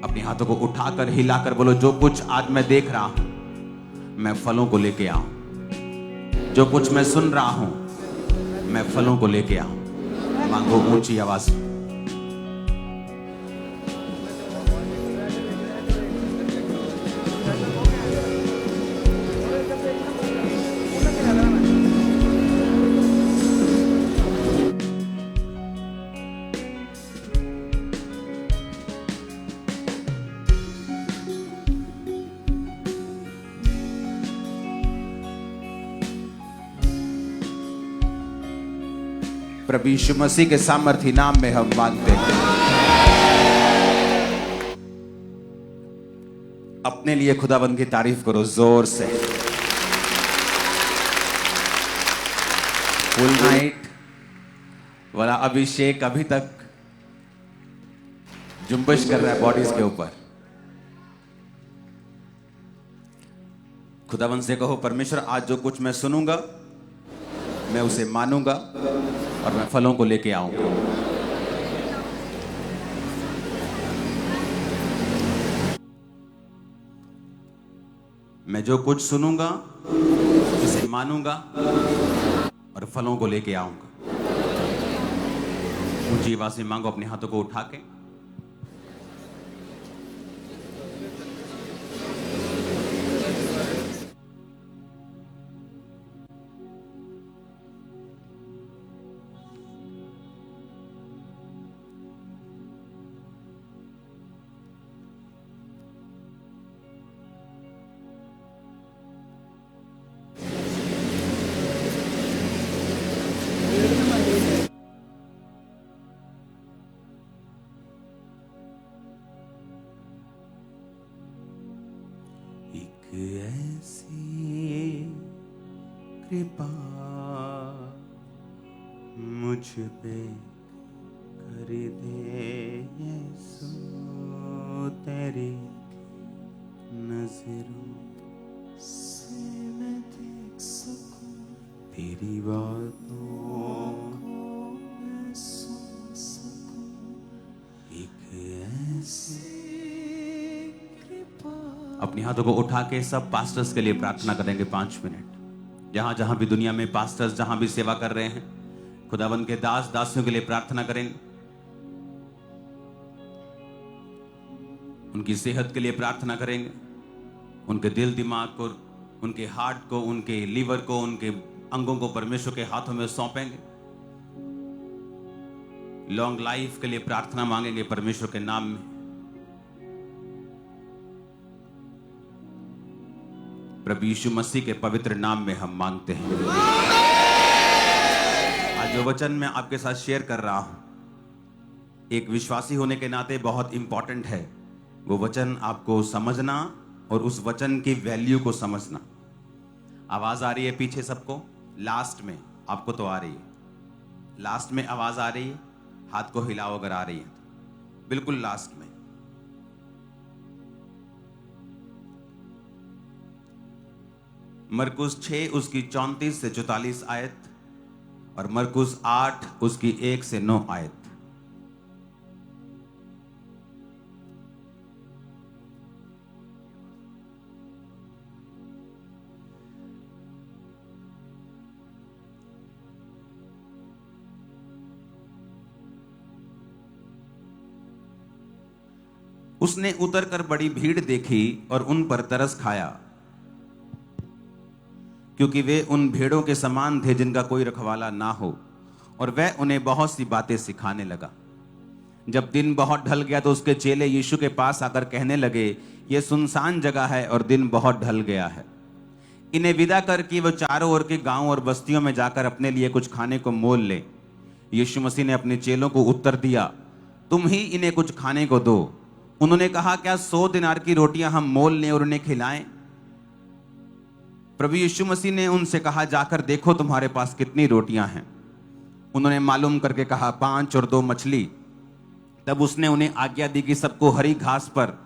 अपने हाथों को उठाकर हिलाकर बोलो, जो कुछ आज मैं देख रहा हूं मैं फलों को लेके आऊं। जो कुछ मैं सुन रहा हूं मैं फलों को लेके आऊं। मांगो ऊंची आवाज। प्रभु यीशु मसीह के सामर्थी नाम में हम मांगते हैं। अपने लिए खुदाबंद की तारीफ करो जोर से। फुल नाइट वाला अभिषेक अभी तक जुम्बिश कर रहा है बॉडीज के ऊपर। खुदाबंद से कहो, परमेश्वर आज जो कुछ मैं सुनूंगा मैं उसे मानूंगा और मैं फलों को लेके आऊंगा। मैं जो कुछ सुनूंगा उसे मानूंगा और फलों को लेके आऊंगा। ऊंची आवाज से मांगो, अपने हाथों को उठा के। ऐसी कृपा मुझ पे कर दे यीशु, तेरी नजरों से मैं देख सकूं, तेरी बातों को मैं सुन सकूं। एक ऐसी अपने हाथों को उठा के सब पास्टर्स के लिए प्रार्थना करेंगे 5 मिनट। जहां जहां भी दुनिया में पास्टर्स जहां भी सेवा कर रहे हैं, खुदावंद के दास दासियों के लिए प्रार्थना करेंगे। उनकी सेहत के लिए प्रार्थना करेंगे, उनके दिल दिमाग को, उनके हार्ट को, उनके लीवर को, उनके अंगों को परमेश्वर के हाथों में सौंपेंगे। लॉन्ग लाइफ के लिए प्रार्थना मांगेंगे परमेश्वर के नाम में। प्रभु यीशु मसीह के पवित्र नाम में हम मांगते हैं। आज जो वचन मैं आपके साथ शेयर कर रहा हूं, एक विश्वासी होने के नाते बहुत इंपॉर्टेंट है। वो वचन आपको समझना और उस वचन की वैल्यू को समझना। आवाज आ रही है पीछे सबको? लास्ट में आपको तो आ रही है। लास्ट में आवाज आ रही है? हाथ को हिलाओ अगर आ रही है। बिल्कुल लास्ट में। मरकुस 6 उसकी 34 से 44 आयत और मरकुस 8 उसकी 1 से 9 आयत। उसने उतरकर बड़ी भीड़ देखी और उन पर तरस खाया, क्योंकि वे उन भेड़ों के समान थे जिनका कोई रखवाला ना हो, और वह उन्हें बहुत सी बातें सिखाने लगा। जब दिन बहुत ढल गया तो उसके चेले यीशु के पास आकर कहने लगे, यह सुनसान जगह है और दिन बहुत ढल गया है। इन्हें विदा कर कि वो चारों ओर के गांव और बस्तियों में जाकर अपने लिए कुछ खाने को मोल ले। यीशु मसीह ने अपने चेलों को उत्तर दिया, तुम ही इन्हें कुछ खाने को दो। उन्होंने कहा, क्या 100 दिनार की रोटियां हम मोल लें और उन्हें खिलाएं? प्रभु यीशु मसीह ने उनसे कहा, जाकर देखो तुम्हारे पास कितनी रोटियां हैं। उन्होंने मालूम करके कहा, 5 और 2 मछली। तब उसने उन्हें आज्ञा दी कि सबको हरी घास पर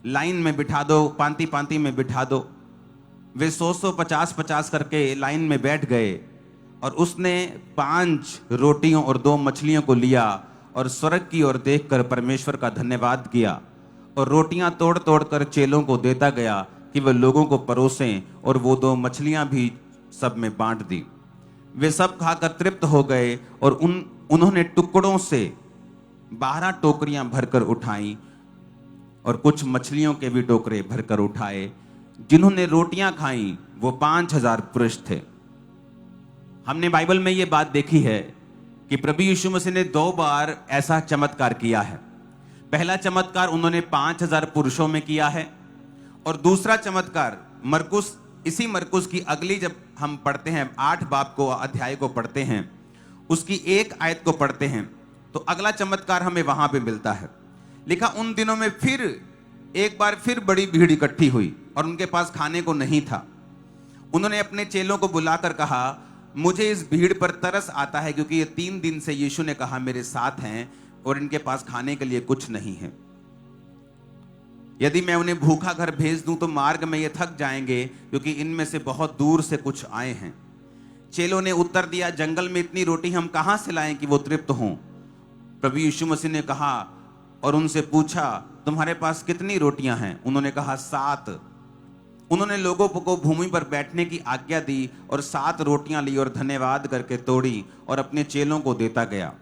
लाइन में बिठा दो, पांति पांति में बिठा दो। वे 100 50 करके लाइन में बैठ गए और उसने 5 रोटियों और 2 मछलियों को लिया और स्वर्ग की ओर देखकर परमेश्वर का धन्यवाद किया और रोटियां तोड़ तोड़ कर चेलों को देता गया कि वे लोगों को परोसें, और वो 2 मछलियां भी सब में बांट दी। वे सब खाकर तृप्त हो गए और उन्होंने टुकड़ों से 12 टोकरियां भरकर उठाई और कुछ मछलियों के भी टोकरे भरकर उठाए। जिन्होंने रोटियां खाई वो 5000 पुरुष थे। हमने बाइबल में ये बात देखी है कि प्रभु यीशु मसीह ने 2 बार ऐसा चमत्कार किया है। पहला चमत्कार उन्होंने 5000 पुरुषों में किया है, और दूसरा चमत्कार इसी मरकुस की अगली, जब हम पढ़ते हैं 8 बाब को अध्याय को पढ़ते हैं, उसकी 1 आयत को पढ़ते हैं, तो अगला चमत्कार हमें वहां पे मिलता है। लिखा, उन दिनों में फिर एक बार फिर बड़ी भीड़ इकट्ठी हुई और उनके पास खाने को नहीं था। उन्होंने अपने चेलों को बुलाकर कहा, मुझे इस भीड़ पर तरस आता है, क्योंकि ये 3 दिन से यीशु ने कहा मेरे साथ हैं और इनके पास खाने के लिए कुछ नहीं है। यदि मैं उन्हें भूखा घर भेज दूं तो मार्ग में ये थक जाएंगे, क्योंकि इनमें से बहुत दूर से कुछ आए हैं। चेलों ने उत्तर दिया, जंगल में इतनी रोटी हम कहां से लाएं कि वो तृप्त हों। प्रभु यीशु मसीह ने कहा और उनसे पूछा, तुम्हारे पास कितनी रोटियां हैं? उन्होंने कहा 7। उन्होंने लोगों को भूमि पर बैठने की आज्ञा दी और 7 रोटियां ली और धन्यवाद करके तोड़ी और अपने चेलों को देता गया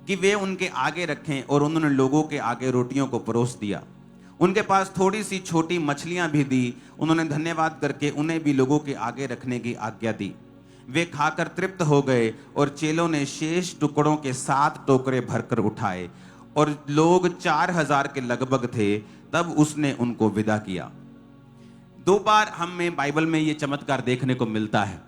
कि वे उनके आगे रखें, और उन्होंने लोगों के आगे रोटियों को परोस दिया। उनके पास थोड़ी सी छोटी मछलियां भी दी। उन्होंने धन्यवाद करके उन्हें भी लोगों के आगे रखने की आज्ञा दी। वे खाकर तृप्त हो गए और चेलों ने शेष टुकड़ों के 7 टोकरे भरकर उठाए, और लोग 4000 के लगभग थे। तब उसने उनको विदा किया। 2 बार हमें बाइबल में ये चमत्कार देखने को मिलता है,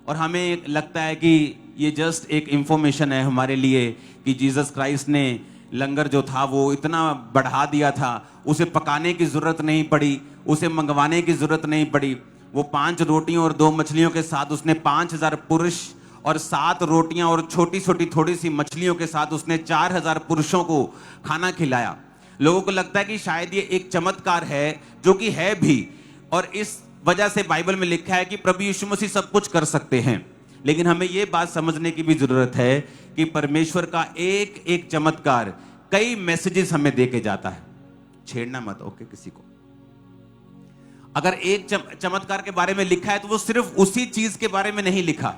और हमें लगता है कि ये जस्ट एक इंफॉर्मेशन है हमारे लिए कि जीसस क्राइस्ट ने लंगर जो था वो इतना बढ़ा दिया था, उसे पकाने की जरूरत नहीं पड़ी, उसे मंगवाने की जरूरत नहीं पड़ी। वो 5 रोटियों और 2 मछलियों के साथ उसने 5000 पुरुष, और 7 रोटियां और छोटी छोटी थोड़ी सी मछलियों के साथ उसने 4000 पुरुषों को खाना खिलाया। लोगों को लगता है कि शायद ये एक चमत्कार है, जो कि है भी, और इस वजह से बाइबल में लिखा है कि प्रभु यीशु मसीह सब कुछ कर सकते हैं। लेकिन हमें यह बात समझने की भी जरूरत है कि परमेश्वर का एक एक चमत्कार कई मैसेजेस हमें देके जाता है। छेड़ना मत, ओके, किसी को। अगर एक चमत्कार के बारे में लिखा है तो वो सिर्फ उसी चीज के बारे में नहीं लिखा,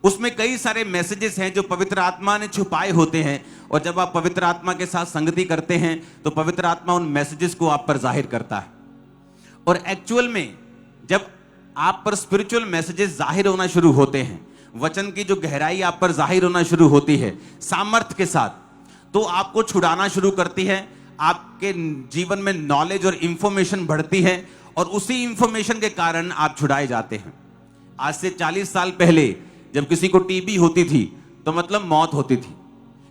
उसमें कई सारे मैसेजेस हैं जो पवित्र आत्मा ने छुपाए होते हैं, और जब आप पवित्र आत्मा के साथ संगति करते हैं तो पवित्र आत्मा उन मैसेजेस को आप पर जाहिर करता है। और एक्चुअल में जब आप पर स्पिरिचुअल मैसेजेस जाहिर होना शुरू होते हैं, वचन की जो गहराई आप पर जाहिर होना शुरू होती है सामर्थ्य के साथ, तो आपको छुड़ाना शुरू करती है। आपके जीवन में नॉलेज और इंफॉर्मेशन बढ़ती है, और उसी इंफॉर्मेशन के कारण आप छुड़ाए जाते हैं। आज से 40 साल पहले जब किसी को टीबी होती थी तो मतलब मौत होती थी।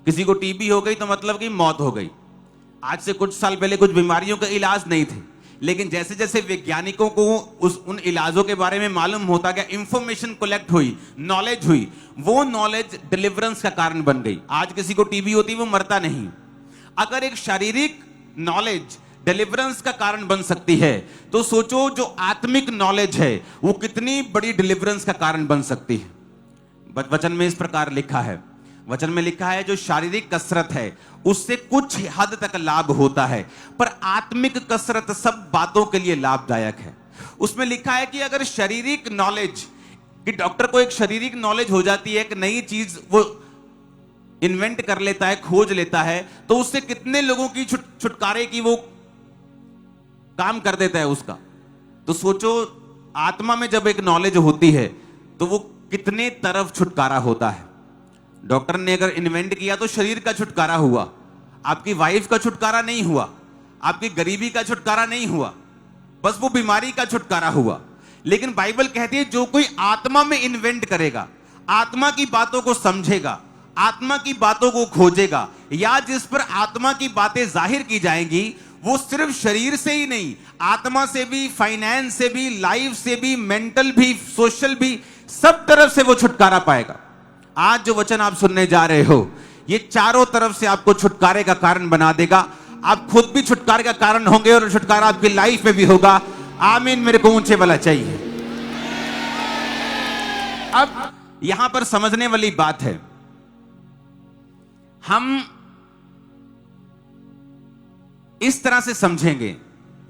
किसी को टीबी हो गई तो मतलब कि मौत हो गई। आज से कुछ साल पहले कुछ बीमारियों का इलाज नहीं थे, लेकिन जैसे जैसे वैज्ञानिकों को उन इलाजों के बारे में मालूम होता गया, इंफॉर्मेशन कलेक्ट हुई, नॉलेज हुई, वो नॉलेज डिलीवरेंस का कारण बन गई। आज किसी को टीबी होती वो मरता नहीं। अगर एक शारीरिक नॉलेज डिलीवरेंस का कारण बन सकती है, तो सोचो जो आत्मिक नॉलेज है वो कितनी बड़ी डिलीवरेंस का कारण बन सकती है। वचन में इस प्रकार लिखा है, वचन में लिखा है जो शारीरिक कसरत है उससे कुछ हद तक लाभ होता है, पर आत्मिक कसरत सब बातों के लिए लाभदायक है। उसमें लिखा है कि अगर शारीरिक नॉलेज, कि डॉक्टर को एक शारीरिक नॉलेज हो जाती है, एक नई चीज वो इन्वेंट कर लेता है, खोज लेता है, तो उससे कितने लोगों की छुटकारे की वो काम कर देता है उसका। तो सोचो आत्मा में जब एक नॉलेज होती है तो वो कितने तरफ छुटकारा होता है। डॉक्टर ने अगर इन्वेंट किया तो शरीर का छुटकारा हुआ, आपकी वाइफ का छुटकारा नहीं हुआ, आपकी गरीबी का छुटकारा नहीं हुआ, बस वो बीमारी का छुटकारा हुआ। लेकिन बाइबल कहती है जो कोई आत्मा में इन्वेंट करेगा, आत्मा की बातों को समझेगा, आत्मा की बातों को खोजेगा, या जिस पर आत्मा की बातें जाहिर की जाएंगी, वो सिर्फ शरीर से ही नहीं, आत्मा से भी, फाइनेंस से भी, लाइफ से भी, मेंटल भी, सोशल भी, सब तरफ से वो छुटकारा पाएगा। आज जो वचन आप सुनने जा रहे हो ये चारों तरफ से आपको छुटकारे का कारण बना देगा। आप खुद भी छुटकारे का कारण होंगे और छुटकारा आपकी लाइफ में भी होगा। आमीन। मेरे को ऊंचे वाला चाहिए। अब यहां पर समझने वाली बात है, हम इस तरह से समझेंगे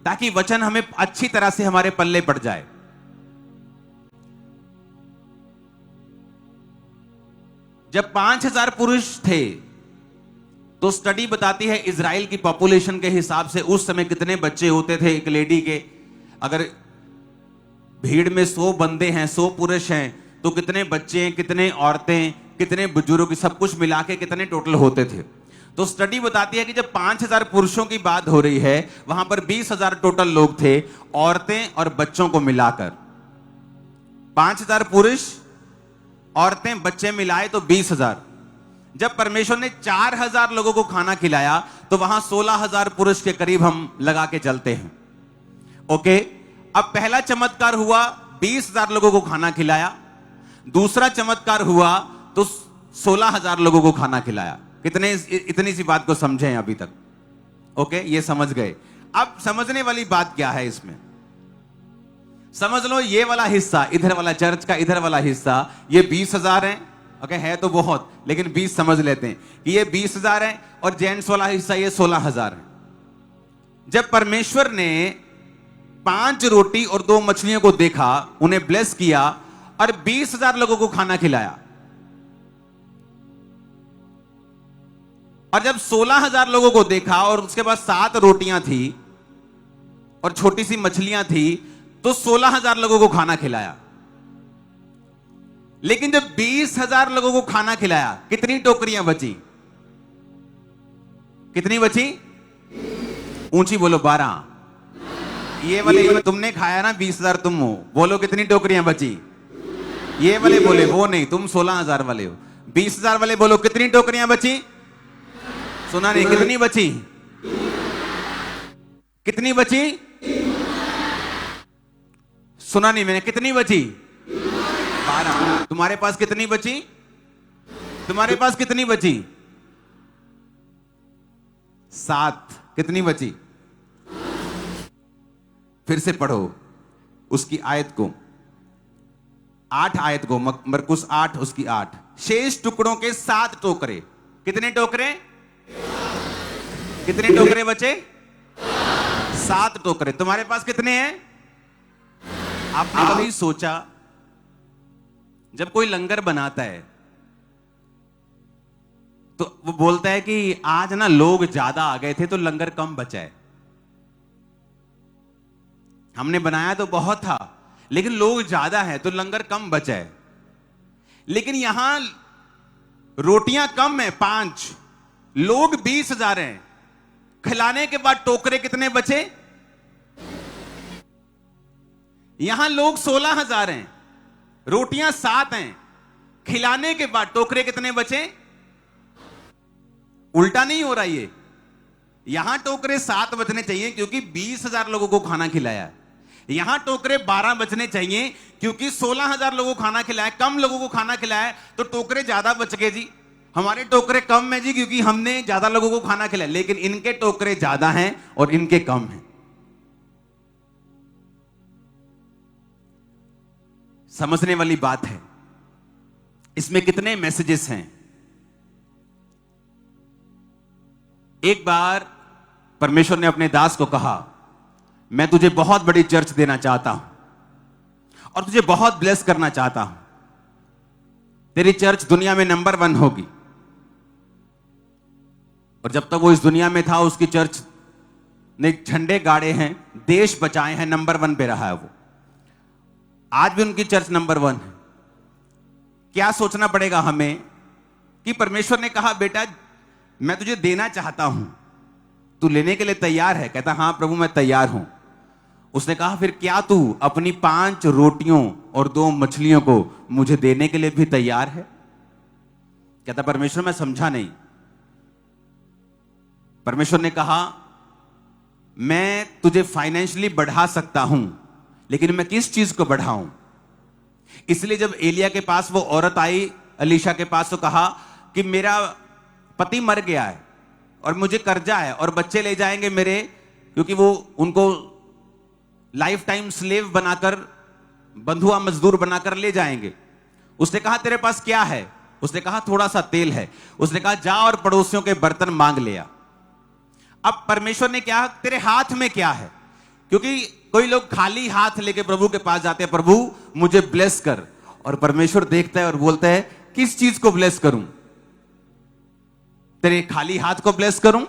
ताकि वचन हमें अच्छी तरह से हमारे पल्ले पड़ जाए। जब 5000 पुरुष थे तो स्टडी बताती है इजराइल की पॉपुलेशन के हिसाब से उस समय कितने बच्चे होते थे एक लेडी के। अगर भीड़ में 100 बंदे हैं, 100 पुरुष हैं, तो कितने बच्चे हैं, कितने औरतें, कितने बुजुर्ग, सब कुछ मिला के कितने टोटल होते थे। तो स्टडी बताती है कि जब 5000 पुरुषों की बात हो रही है, वहां पर 20,000 टोटल लोग थे, औरतें और बच्चों को मिलाकर। 5000 पुरुष, औरतें, बच्चे मिलाए तो 20,000। जब परमेश्वर ने 4000 लोगों को खाना खिलाया तो वहां 16,000 पुरुष के करीब हम लगा के चलते हैं। ओके, अब पहला चमत्कार हुआ, 20,000 लोगों को खाना खिलाया। दूसरा चमत्कार हुआ तो 16,000 लोगों को खाना खिलाया। कितने, इतनी सी बात को समझे अभी तक? ओके, ये समझ गए। अब समझने वाली बात क्या है इसमें? समझ लो, ये वाला हिस्सा, इधर वाला चर्च का इधर वाला हिस्सा, ये 20,000 है। ओके, है तो बहुत, लेकिन 20 समझ लेते हैं कि ये 20,000 है, और जेंट्स वाला हिस्सा ये 16,000 है। जब परमेश्वर ने 5 रोटी और 2 मछलियों को देखा, उन्हें ब्लेस किया और 20,000 लोगों को खाना खिलाया, और जब 16,000 लोगों को देखा और उसके बाद 7 रोटियां थी और छोटी सी मछलियां थी, तो 16,000 लोगों को खाना खिलाया। लेकिन जब 20,000 लोगों को खाना खिलाया, कितनी टोकरियां बची? कितनी बची? ऊंची बोलो, 12। ये वाले तुमने खाया ना, 20,000 तुम हो, बोलो कितनी टोकरियां बची? ये वाले बोले, वो नहीं, तुम 16,000 वाले हो। 20,000 वाले बोलो कितनी टोकरियां बची? सुना नहीं, कितनी बची? कितनी बची? सुना नहीं मैंने, कितनी बची? 12। तुम्हारे पास कितनी बची? तुम्हारे पास कितनी बची? 7। कितनी बची? फिर से पढ़ो उसकी आयत को, 8 आयत को, मरकुस 8 उसकी 8। शेष टुकड़ों के 7 टोकरे। कितने टोकरे? कितने टोकरे बचे? 7 टोकरे। तुम्हारे पास कितने हैं? आपने कभी सोचा, जब कोई लंगर बनाता है तो वो बोलता है कि आज ना लोग ज्यादा आ गए थे तो लंगर कम बचा है। हमने बनाया तो बहुत था, लेकिन लोग ज्यादा हैं तो लंगर कम बचा है। लेकिन यहां रोटियां कम है, 5, लोग 20,000 हैं, खिलाने के बाद टोकरे कितने बचे? यहां लोग 16,000 हैं, रोटियां 7 हैं, खिलाने के बाद टोकरे कितने बचे? उल्टा नहीं हो रहा ये, यहां टोकरे 7 बचने चाहिए क्योंकि 20,000 लोगों को खाना खिलाया। यहां टोकरे 12 बचने चाहिए क्योंकि 16,000 लोगों को खाना खिलाया, कम लोगों को खाना खिलाया तो टोकरे ज्यादा बच गए जी। हमारे टोकरे कम है जी क्योंकि हमने ज्यादा लोगों को खाना खिलाया, लेकिन इनके टोकरे ज्यादा हैं और इनके कम हैं। समझने वाली बात है। इसमें कितने मैसेजेस हैं? एक बार परमेश्वर ने अपने दास को कहा, मैं तुझे बहुत बड़ी चर्च देना चाहता हूं और तुझे बहुत ब्लेस करना चाहता हूं। तेरी चर्च दुनिया में नंबर 1 होगी। और जब तक वो इस दुनिया में था, उसकी चर्च ने झंडे गाड़े हैं, देश बचाए हैं, नंबर 1 पे रहा है वो। आज भी उनकी चर्च नंबर 1 है। क्या सोचना पड़ेगा हमें कि परमेश्वर ने कहा, बेटा मैं तुझे देना चाहता हूं, तू लेने के लिए तैयार है? कहता हां प्रभु मैं तैयार हूं। उसने कहा फिर क्या तू अपनी 5 रोटियों और 2 मछलियों को मुझे देने के लिए भी तैयार है? कहता परमेश्वर मैं समझा नहीं। परमेश्वर ने कहा मैं तुझे फाइनेंशियली बढ़ा सकता हूं, लेकिन मैं किस चीज को बढ़ाऊं? इसलिए जब एलिया के पास वो औरत आई, अलीशा के पास, तो कहा कि मेरा पति मर गया है और मुझे कर्जा है और बच्चे ले जाएंगे मेरे, क्योंकि वो उनको लाइफ टाइम स्लेव बनाकर, बंधुआ मजदूर बनाकर ले जाएंगे। उसने कहा तेरे पास क्या है? उसने कहा थोड़ा सा तेल है। उसने कहा जा और पड़ोसियों के बर्तन मांग ले आ। अब परमेश्वर ने क्या, तेरे हाथ में क्या है? क्योंकि कोई लोग खाली हाथ लेके प्रभु के पास जाते हैं, प्रभु मुझे ब्लेस कर, और परमेश्वर देखता है और बोलता है किस चीज को ब्लेस करूं? तेरे खाली हाथ को ब्लेस करूं?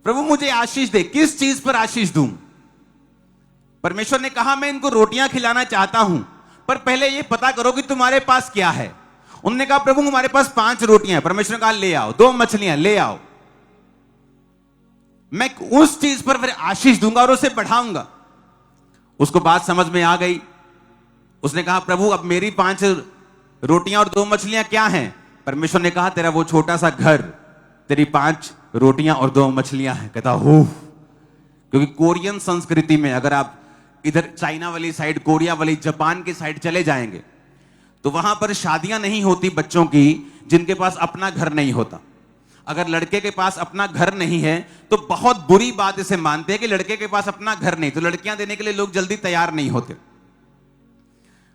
प्रभु मुझे आशीष दे, किस चीज पर आशीष दूं? परमेश्वर ने कहा मैं इनको रोटियां खिलाना चाहता हूं, पर पहले ये पता करो कि तुम्हारे पास क्या है। उन्होंने कहा प्रभु हमारे पास 5 रोटियां हैं। परमेश्वर ने कहा ले आओ। 2 मछलियां ले आओ, मैं उस चीज पर फिर आशीष दूंगा और उसे बढ़ाऊंगा। उसको बात समझ में आ गई। उसने कहा प्रभु अब मेरी 5 रोटियां और 2 मछलियां क्या हैं? परमेश्वर ने कहा तेरा वो छोटा सा घर, तेरी 5 रोटियां और 2 मछलियां हैं। कहता हो, क्योंकि कोरियन संस्कृति में, अगर आप इधर चाइना वाली साइड, कोरिया वाली, जापान की साइड चले जाएंगे तो वहां पर शादियां नहीं होती बच्चों की जिनके पास अपना घर नहीं होता। अगर लड़के के पास अपना घर नहीं है तो बहुत बुरी बात इसे मानते हैं कि लड़के के पास अपना घर नहीं, तो लड़कियां देने के लिए लोग जल्दी तैयार नहीं होते।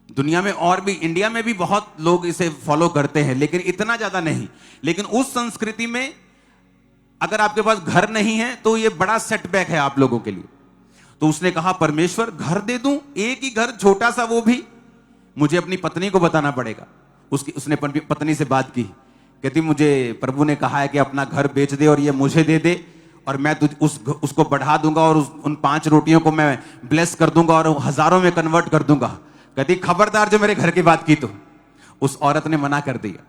दुनिया में और भी, इंडिया में भी बहुत लोग इसे फॉलो करते हैं, लेकिन इतना ज्यादा नहीं। लेकिन उस संस्कृति में अगर आपके पास घर नहीं है तो यह बड़ा सेटबैक है आप लोगों के लिए। तो उसने कहा परमेश्वर घर दे दूं, एक ही घर, छोटा सा, वो भी मुझे अपनी पत्नी को बताना पड़ेगा। उसने पत्नी से बात की, कहती मुझे प्रभु ने कहा है कि अपना घर बेच दे और ये मुझे दे दे, और मैं उसको बढ़ा दूंगा और उन 5 रोटियों को मैं ब्लेस कर दूंगा और हजारों में कन्वर्ट कर दूंगा। कहती खबरदार जो मेरे घर की बात की। तो उस औरत ने मना कर दिया,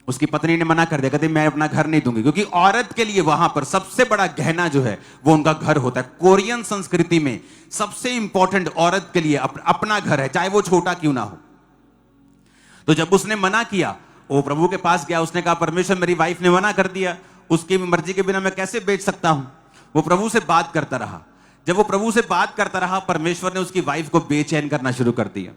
उसकी पत्नी ने मना कर दिया, कहती मैं अपना घर नहीं दूंगी, क्योंकि औरत के लिए वहां पर सबसे बड़ा गहना जो है वो उनका घर होता है। कोरियन संस्कृति में सबसे इंपॉर्टेंट औरत के लिए अपना घर है, चाहे वो छोटा क्यों ना हो। तो जब उसने मना किया, वो प्रभु के पास गया, उसने कहा परमेश्वर मेरी वाइफ ने मना कर दिया, उसकी मर्जी के बिना मैं कैसे बेच सकता हूं। वो प्रभु से बात करता रहा। जब वो प्रभु से बात करता रहा, परमेश्वर ने उसकी वाइफ को बेचैन करना शुरू कर दिया।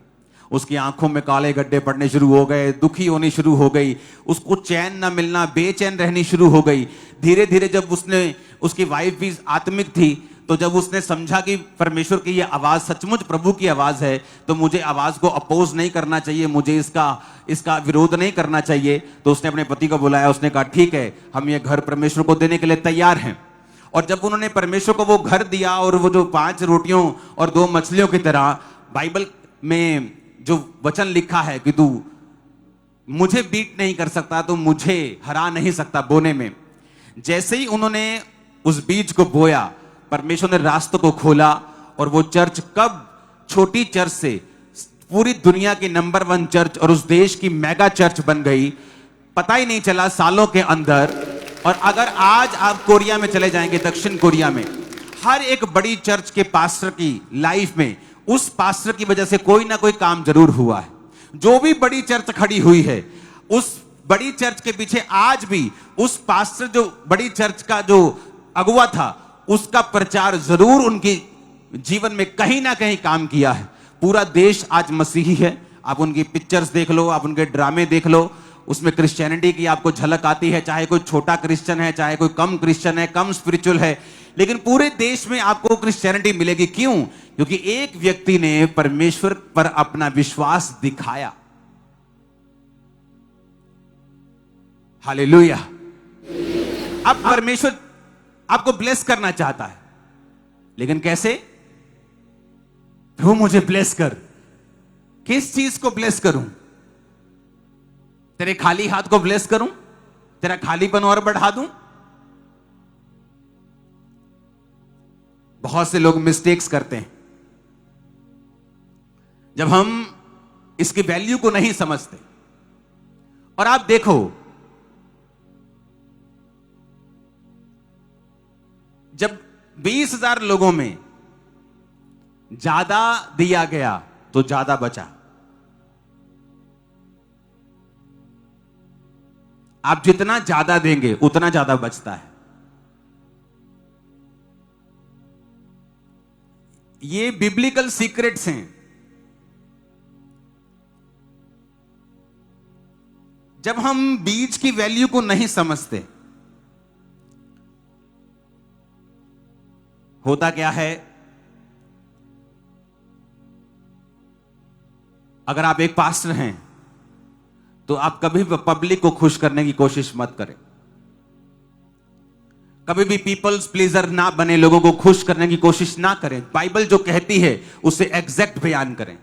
उसकी आंखों में काले गड्ढे पड़ने शुरू हो गए, दुखी होनी शुरू हो गई, उसको चैन ना मिलना, बेचैन रहनी शुरू हो गई। धीरे धीरे जब उसकी वाइफ भी आत्मिक थी, तो जब उसने समझा कि परमेश्वर की यह आवाज सचमुच प्रभु की आवाज है, तो मुझे आवाज को अपोज नहीं करना चाहिए, मुझे इसका विरोध नहीं करना चाहिए, तो उसने अपने पति को बुलाया। उसने कहा ठीक है, हम ये घर परमेश्वर को देने के लिए तैयार हैं। और जब उन्होंने परमेश्वर को वो घर दिया, और वो जो 5 रोटियों और 2 मछलियों की तरह, बाइबल में जो वचन लिखा है कि तू मुझे बीट नहीं कर सकता, तो मुझे हरा नहीं सकता बोने में, जैसे ही उन्होंने उस बीज को बोया, परमेश्वर ने रास्तों को खोला, और वो चर्च कब छोटी चर्च से पूरी दुनिया की नंबर 1 चर्च और उस देश की मेगा चर्च बन गई, पता ही नहीं चला सालों के अंदर। और अगर आज आप कोरिया में चले जाएंगे, दक्षिण कोरिया में, हर एक बड़ी चर्च के पास्टर की लाइफ में उस पास्टर की वजह से कोई ना कोई काम जरूर हुआ है। जो भी बड़ी चर्च खड़ी हुई है, उस बड़ी चर्च के पीछे आज भी उस पास्टर, जो बड़ी चर्च का जो अगुवा था, उसका प्रचार जरूर उनकी जीवन में कहीं ना कहीं काम किया है। पूरा देश आज मसीही है। आप उनकी पिक्चर्स देख लो, आप उनके ड्रामे देख लो, उसमें क्रिश्चियनिटी की आपको झलक आती है, चाहे कोई छोटा क्रिश्चियन है, चाहे कोई कम क्रिश्चियन है, कम स्पिरिचुअल है, लेकिन पूरे देश में आपको क्रिश्चियनिटी मिलेगी। क्यों? क्योंकि एक व्यक्ति ने परमेश्वर पर अपना विश्वास दिखाया। हालेलुया। अब परमेश्वर आपको ब्लेस करना चाहता है, लेकिन कैसे? प्रभु मुझे ब्लेस कर। किस चीज को ब्लेस करूं? तेरे खाली हाथ को ब्लेस करूं? तेरा खालीपन और बढ़ा दूं? बहुत से लोग मिस्टेक्स करते हैं जब हम इसकी वैल्यू को नहीं समझते। और आप देखो, जब 20,000 लोगों में ज्यादा दिया गया तो ज्यादा बचा। आप जितना ज्यादा देंगे उतना ज्यादा बचता है। ये बिब्लिकल सीक्रेट्स हैं। जब हम बीज की वैल्यू को नहीं समझते, होता क्या है, अगर आप एक पास्टर हैं तो आप कभी पब्लिक को खुश करने की कोशिश मत करें। कभी भी पीपल्स प्लीजर ना बने, लोगों को खुश करने की कोशिश ना करें। बाइबल जो कहती है उसे एग्जैक्ट बयान करें।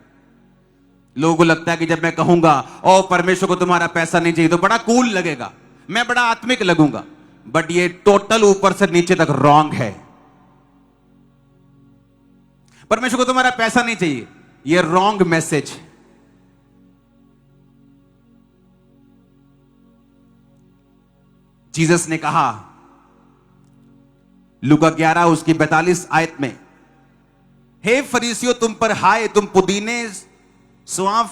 लोगों को लगता है कि जब मैं कहूंगा ओ परमेश्वर को तुम्हारा पैसा नहीं चाहिए तो बड़ा कूल लगेगा, मैं बड़ा आत्मिक लगूंगा, बट ये टोटल ऊपर से नीचे तक रॉन्ग है। परमेश्वर को तुम्हारा पैसा नहीं चाहिए, ये रॉन्ग मैसेज है। जीसस ने कहा लूका 11 उसकी 42 आयत में, हे फरीसियों तुम पर हाय, तुम पुदीने सौंफ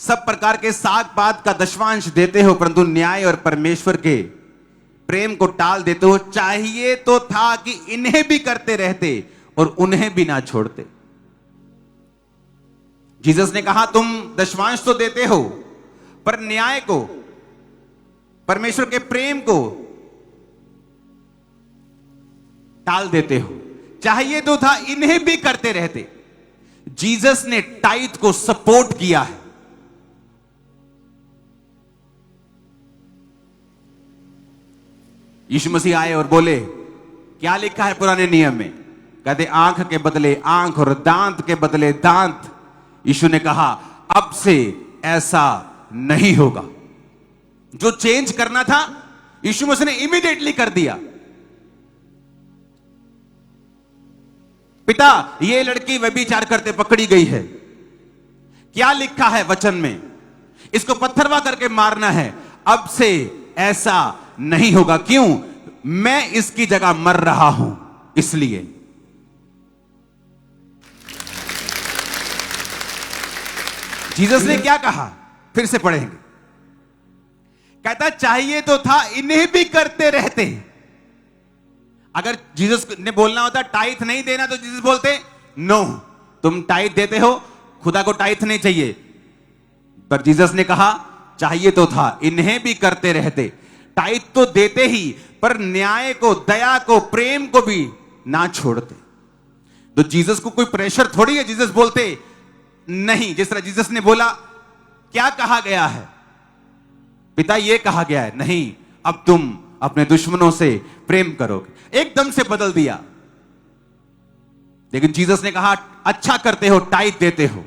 सब प्रकार के साग पात का दशवांश देते हो, परंतु न्याय और परमेश्वर के प्रेम को टाल देते हो। चाहिए तो था कि इन्हें भी करते रहते और उन्हें भी ना छोड़ते। जीसस ने कहा तुम दशवांश तो देते हो, पर न्याय को, परमेश्वर के प्रेम को टाल देते हो। चाहिए तो था इन्हें भी करते रहते। जीसस ने टाइट को सपोर्ट किया है। यीशु मसीह आए और बोले क्या लिखा है पुराने नियम में? कहते आंख के बदले आंख और दांत के बदले दांत। यीशु ने कहा अब से ऐसा नहीं होगा। जो चेंज करना था यीशु मसीह ने इमीडिएटली कर दिया। पिता ये लड़की व्यभिचार करते पकड़ी गई है, क्या लिखा है वचन में? इसको पत्थरवा करके मारना है। अब से ऐसा नहीं होगा। क्यों? मैं इसकी जगह मर रहा हूं इसलिए। जीसस ने क्या कहा? फिर से पढ़ेंगे। कहता चाहिए तो था इन्हें भी करते रहते। अगर जीसस ने बोलना होता टाइथ नहीं देना तो जीसस बोलते नो, तुम टाइथ देते हो, खुदा को टाइथ नहीं चाहिए। पर जीसस ने कहा चाहिए तो था इन्हें भी करते रहते। टाइथ तो देते ही, पर न्याय को, दया को, प्रेम को भी ना छोड़ते। तो जीसस को कोई प्रेशर थोड़ी है। जीसस बोलते नहीं। जिस तरह जीसस ने बोला क्या कहा गया है? पिता ये कहा गया है, नहीं अब तुम अपने दुश्मनों से प्रेम करोगे। एकदम से बदल दिया। लेकिन जीसस ने कहा अच्छा करते हो, टाइट देते हो।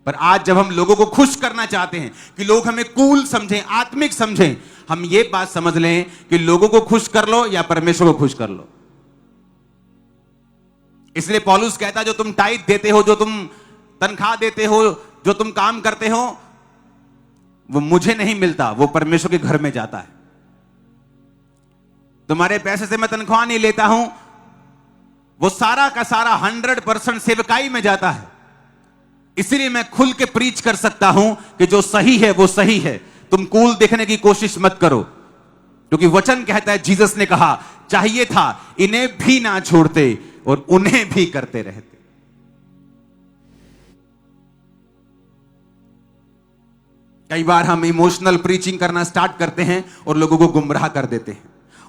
पर आज जब हम लोगों को खुश करना चाहते हैं कि लोग हमें कूल समझें, आत्मिक समझें, हम ये बात समझ लें कि लोगों को खुश कर लो या परमेश्वर को खुश कर लो। इसलिए पौलुस कहता जो तुम टाइट देते हो, जो तुम तनख्वाह देते हो, जो तुम काम करते हो, वो मुझे नहीं मिलता, वो परमेश्वर के घर में जाता है। तुम्हारे पैसे से मैं तनख्वाह नहीं लेता हूं, वो सारा का सारा 100% सेवकाई में जाता है। इसीलिए मैं खुल के प्रीच कर सकता हूं कि जो सही है वो सही है। तुम कूल दिखने की कोशिश मत करो, क्योंकि वचन कहता है, जीसस ने कहा चाहिए था इन्हें भी ना छोड़ते और उन्हें भी करते रहते। कई बार हम इमोशनल प्रीचिंग करना स्टार्ट करते हैं और लोगों को गुमराह कर देते हैं।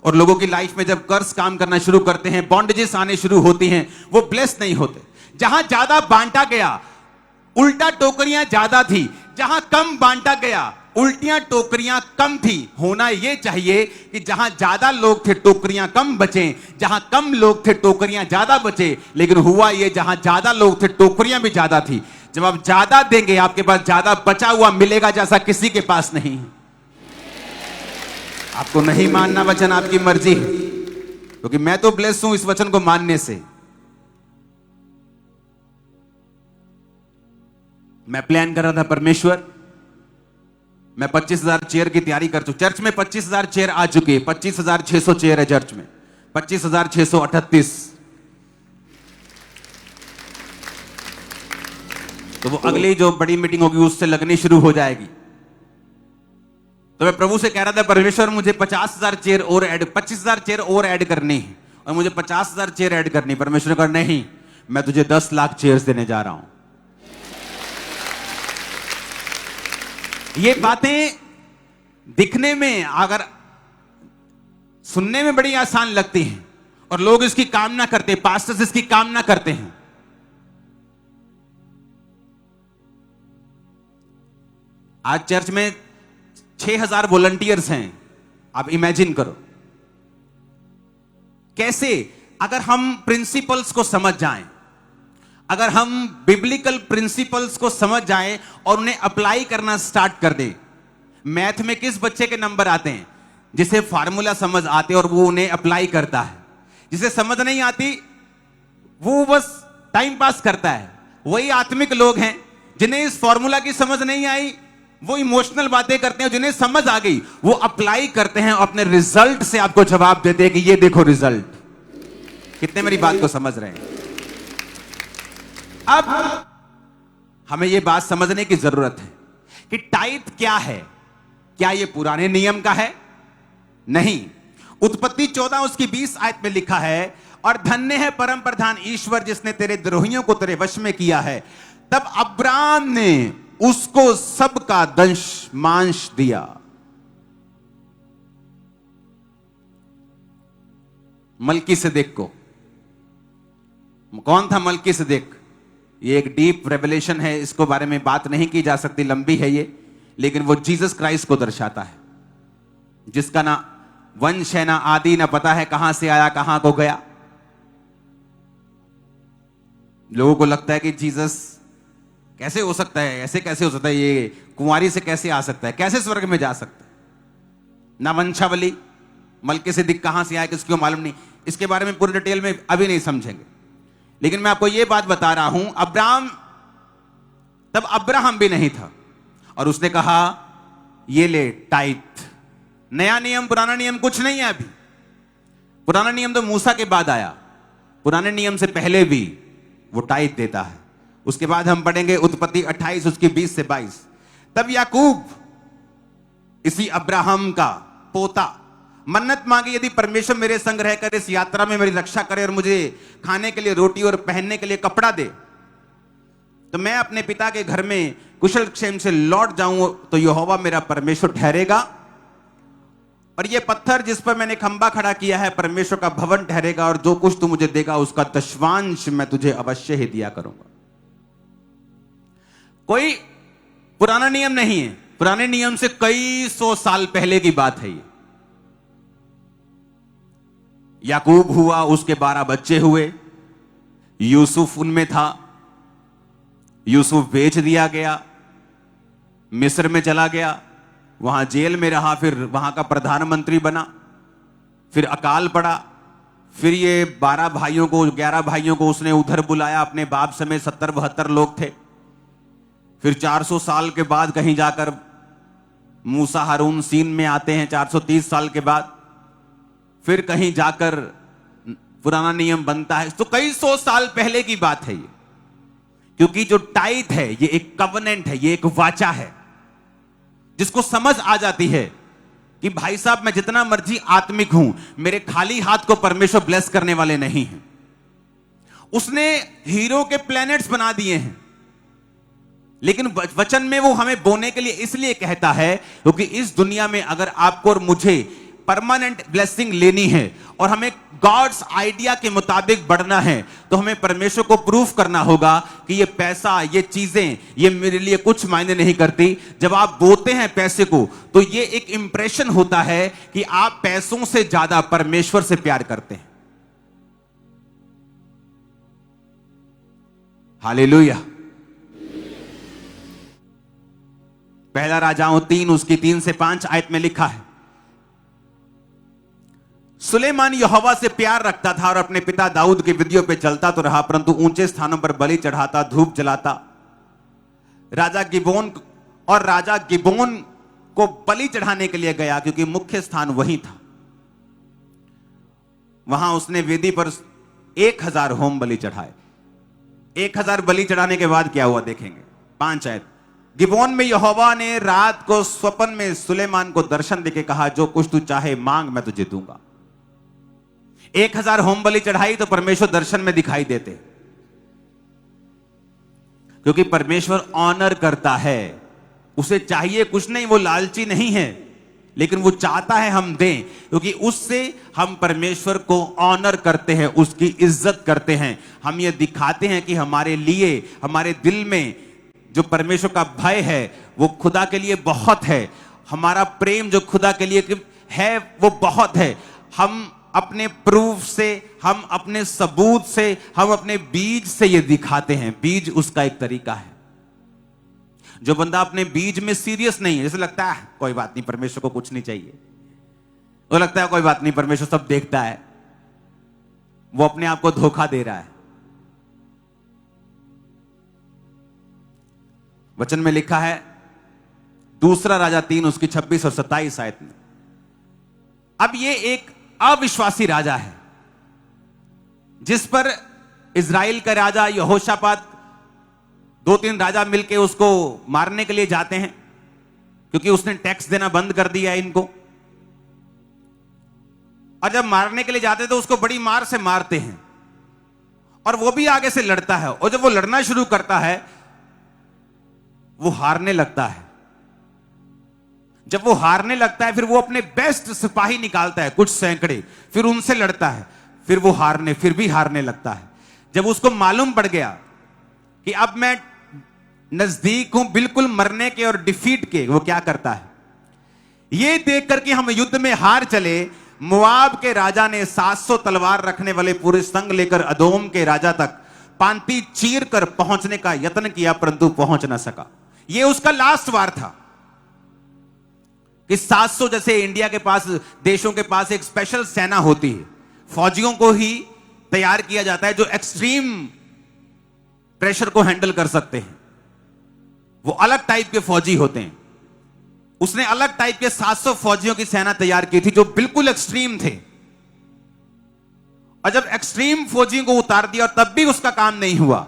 और लोगों की लाइफ में जब कर्स काम करना शुरू करते हैं, बॉन्डेजेस आने शुरू होती हैं, वो ब्लेस नहीं होते। जहां ज्यादा बांटा गया, उल्टा टोकरियां ज्यादा थी। जहां कम बांटा गया, उल्टियां टोकरियां कम थी। होना यह चाहिए कि जहां ज्यादा लोग थे टोकरियां कम बचे, जहां कम लोग थे टोकरियां ज्यादा बचे। लेकिन हुआ यह, जहां ज्यादा लोग थे टोकरियां भी ज्यादा थी। जब आप ज्यादा देंगे, आपके पास ज्यादा बचा हुआ मिलेगा, जैसा किसी के पास नहीं है। आपको नहीं मानना वचन, आपकी मर्जी है, क्योंकि मैं तो ब्लेस हूं इस वचन को मानने से। मैं प्लान कर रहा था, परमेश्वर मैं 25,000 चेयर की तैयारी कर चुका। चर्च में 25,000 चेयर आ चुकी है। 25,600 चेयर है चर्च में, 25,638। तो वो अगली जो बड़ी मीटिंग होगी उससे लगनी शुरू हो जाएगी। तो मैं प्रभु से कह रहा था, परमेश्वर मुझे 50,000 चेयर और ऐड, 25,000 चेयर और ऐड करनी है और मुझे 50,000 चेयर ऐड करनी। परमेश्वर ने कहा नहीं, मैं तुझे 10 लाख चेयर्स देने जा रहा हूं। ये बातें दिखने में, अगर सुनने में बड़ी आसान लगती हैं और लोग इसकी कामना करते हैं, पास्टर्स इसकी कामना करते हैं। आज चर्च में 6,000 वॉलंटियर्स हैं। आप इमेजिन करो, कैसे, अगर हम प्रिंसिपल्स को समझ जाएं, अगर हम बिब्लिकल प्रिंसिपल्स को समझ जाएं और उन्हें अप्लाई करना स्टार्ट कर दें। मैथ में किस बच्चे के नंबर आते हैं? जिसे फार्मूला समझ आते और वो उन्हें अप्लाई करता है। जिसे समझ नहीं आती वो बस टाइम पास करता है। वही आत्मिक लोग हैं जिन्हें इस फार्मूला की समझ नहीं आई, वो इमोशनल बातें करते हैं। जिन्हें समझ आ गई वो अप्लाई करते हैं और अपने रिजल्ट से आपको जवाब देते हैं कि ये देखो रिजल्ट। कितने मेरी बात को समझ रहे हैं? अब हमें यह बात समझने की जरूरत है कि टाइप क्या है। क्या यह पुराने नियम का है? नहीं। उत्पत्ति 14 उसकी 20 आयत में लिखा है, और धन्य है परम प्रधान ईश्वर जिसने तेरे द्रोहियों को तेरे वश में किया है। तब अब्राम ने उसको सबका दंश मांस दिया। मल्कीसेदेक को, कौन था मल्कीसेदेक? ये एक डीप रेवलेशन है, इसको बारे में बात नहीं की जा सकती, लंबी है ये, लेकिन वो जीसस क्राइस्ट को दर्शाता है, जिसका ना वंश है, ना आदि, ना पता है कहां से आया कहां को गया। लोगों को लगता है कि जीसस कैसे हो सकता है, ऐसे कैसे हो सकता है, ये कुंवारी से कैसे आ सकता है, कैसे स्वर्ग में जा सकता है? ना वंशावली, मल्कीसेदेक कहां से आया किसी को मालूम नहीं। इसके बारे में पूरी डिटेल में अभी नहीं समझेंगे, लेकिन मैं आपको यह बात बता रहा हूं, तब अब्राहम भी नहीं था और उसने कहा ये ले टाइप। नया नियम पुराना नियम कुछ नहीं है। अभी पुराना नियम तो मूसा के बाद आया, पुराने नियम से पहले भी वो टाइप देता है। उसके बाद हम पढ़ेंगे उत्पत्ति 28 उसकी 20 से 22। तब याकूब, इसी अब्राहम का पोता, मन्नत मांगी, यदि परमेश्वर मेरे संग रहकर इस यात्रा में मेरी रक्षा करे और मुझे खाने के लिए रोटी और पहनने के लिए कपड़ा दे, तो मैं अपने पिता के घर में कुशल क्षेम से लौट जाऊं, तो यहोवा मेरा परमेश्वर ठहरेगा, और ये पत्थर जिस पर मैंने खंबा खड़ा किया है परमेश्वर का भवन ठहरेगा, और जो कुछ तू मुझे देगा उसका दशवांश मैं तुझे अवश्य ही दिया करूंगा। कोई पुराना नियम नहीं है, पुराने नियम से कई 100 साल पहले की बात है ये। याकूब हुआ, उसके 12 बच्चे हुए, यूसुफ उनमें था। यूसुफ बेच दिया गया, मिस्र में चला गया, वहां जेल में रहा, फिर वहां का प्रधानमंत्री बना, फिर अकाल पड़ा, फिर ये 12 भाइयों को, 11 भाइयों को उसने उधर बुलाया, अपने बाप समेत 70-72 लोग थे। फिर 400 साल के बाद कहीं जाकर मूसा हारून सीन में आते हैं, 430 साल के बाद फिर कहीं जाकर पुराना नियम बनता है। तो कई 100 साल पहले की बात है ये, क्योंकि जो टाइट है ये एक कवनेंट है, ये एक वाचा है जिसको समझ आ जाती है कि भाई साहब मैं जितना मर्जी आत्मिक हूं, मेरे खाली हाथ को परमेश्वर ब्लेस करने वाले नहीं हैं। उसने हीरो के प्लैनेट्स बना दिए हैं, लेकिन वचन में वो हमें बोने के लिए इसलिए कहता है क्योंकि इस दुनिया में अगर आपको और मुझे परमानेंट ब्लेसिंग लेनी है और हमें गॉड्स आइडिया के मुताबिक बढ़ना है, तो हमें परमेश्वर को प्रूफ करना होगा कि ये पैसा, ये चीजें, ये मेरे लिए कुछ मायने नहीं करती। जब आप बोते हैं पैसे को, तो ये एक इंप्रेशन होता है कि आप पैसों से ज्यादा परमेश्वर से प्यार करते हैं। हालेलुया। पहला राजाओं 3 उसकी 3 से 5 आयत में लिखा है, सुलेमान यहोवा से प्यार रखता था और अपने पिता दाऊद के विधियों पे चलता तो रहा, परंतु ऊंचे स्थानों पर बलि चढ़ाता, धूप जलाता। राजा गिबोन को बलि चढ़ाने के लिए गया क्योंकि मुख्य स्थान वही था। वहां उसने वेदी पर 1000 होम बलि चढ़ाए। 1000 बलि चढ़ाने के बाद क्या हुआ देखेंगे, 5 आयत। गिबोन में यहोवा ने रात को स्वप्न में सुलेमान को दर्शन देके कहा, जो कुछ तू चाहे मांग मैं तुझे दूंगा। 1000 होम बलि चढ़ाई तो परमेश्वर दर्शन में दिखाई देते, क्योंकि परमेश्वर ऑनर करता है। उसे चाहिए कुछ नहीं, वो लालची नहीं है, लेकिन वो चाहता है हम दें, क्योंकि उससे हम परमेश्वर को ऑनर करते हैं, उसकी इज्जत करते हैं। हम ये दिखाते हैं कि हमारे लिए, हमारे दिल में जो परमेश्वर का भय है वो खुदा के लिए बहुत है। हमारा प्रेम जो खुदा के लिए है वो बहुत है। हम अपने प्रूफ से, हम अपने सबूत से, हम अपने बीज से ये दिखाते हैं। बीज उसका एक तरीका है। जो बंदा अपने बीज में सीरियस नहीं है, जैसे लगता है कोई बात नहीं, परमेश्वर को कुछ नहीं चाहिए, वो लगता है कोई बात नहीं, परमेश्वर सब देखता है, वो अपने आप को धोखा दे रहा है। वचन में लिखा है, दूसरा राजा 3 उसकी 26 और 27 आयत में। अब ये एक अविश्वासी राजा है जिस पर इजराइल का राजा यहोशापात, 2-3 राजा मिलके उसको मारने के लिए जाते हैं क्योंकि उसने टैक्स देना बंद कर दिया है इनको। और जब मारने के लिए जाते हैं तो उसको बड़ी मार से मारते हैं और वो भी आगे से लड़ता है। और जब वो लड़ना शुरू करता है वो हारने लगता है। जब वो हारने लगता है फिर वो अपने बेस्ट सिपाही निकालता है, कुछ सैकड़े, फिर उनसे लड़ता है, फिर वो फिर भी हारने लगता है। जब उसको मालूम पड़ गया कि अब मैं नजदीक हूं बिल्कुल मरने के और डिफीट के, वो क्या करता है, ये देख करके हम युद्ध में हार चले, मोआब के राजा ने 700 तलवार रखने वाले पूरे संग लेकर अदोम के राजा तक पांति चीर कर पहुंचने का यत्न किया, परंतु पहुंच ना सका। ये उसका लास्ट वार था कि 700, जैसे इंडिया के पास, देशों के पास एक स्पेशल सेना होती है, फौजियों को ही तैयार किया जाता है जो एक्सट्रीम प्रेशर को हैंडल कर सकते हैं। वो अलग टाइप के फौजी होते हैं। उसने अलग टाइप के 700 फौजियों की सेना तैयार की थी जो बिल्कुल एक्सट्रीम थे। और जब एक्सट्रीम फौजियों को उतार दिया और तब भी उसका काम नहीं हुआ,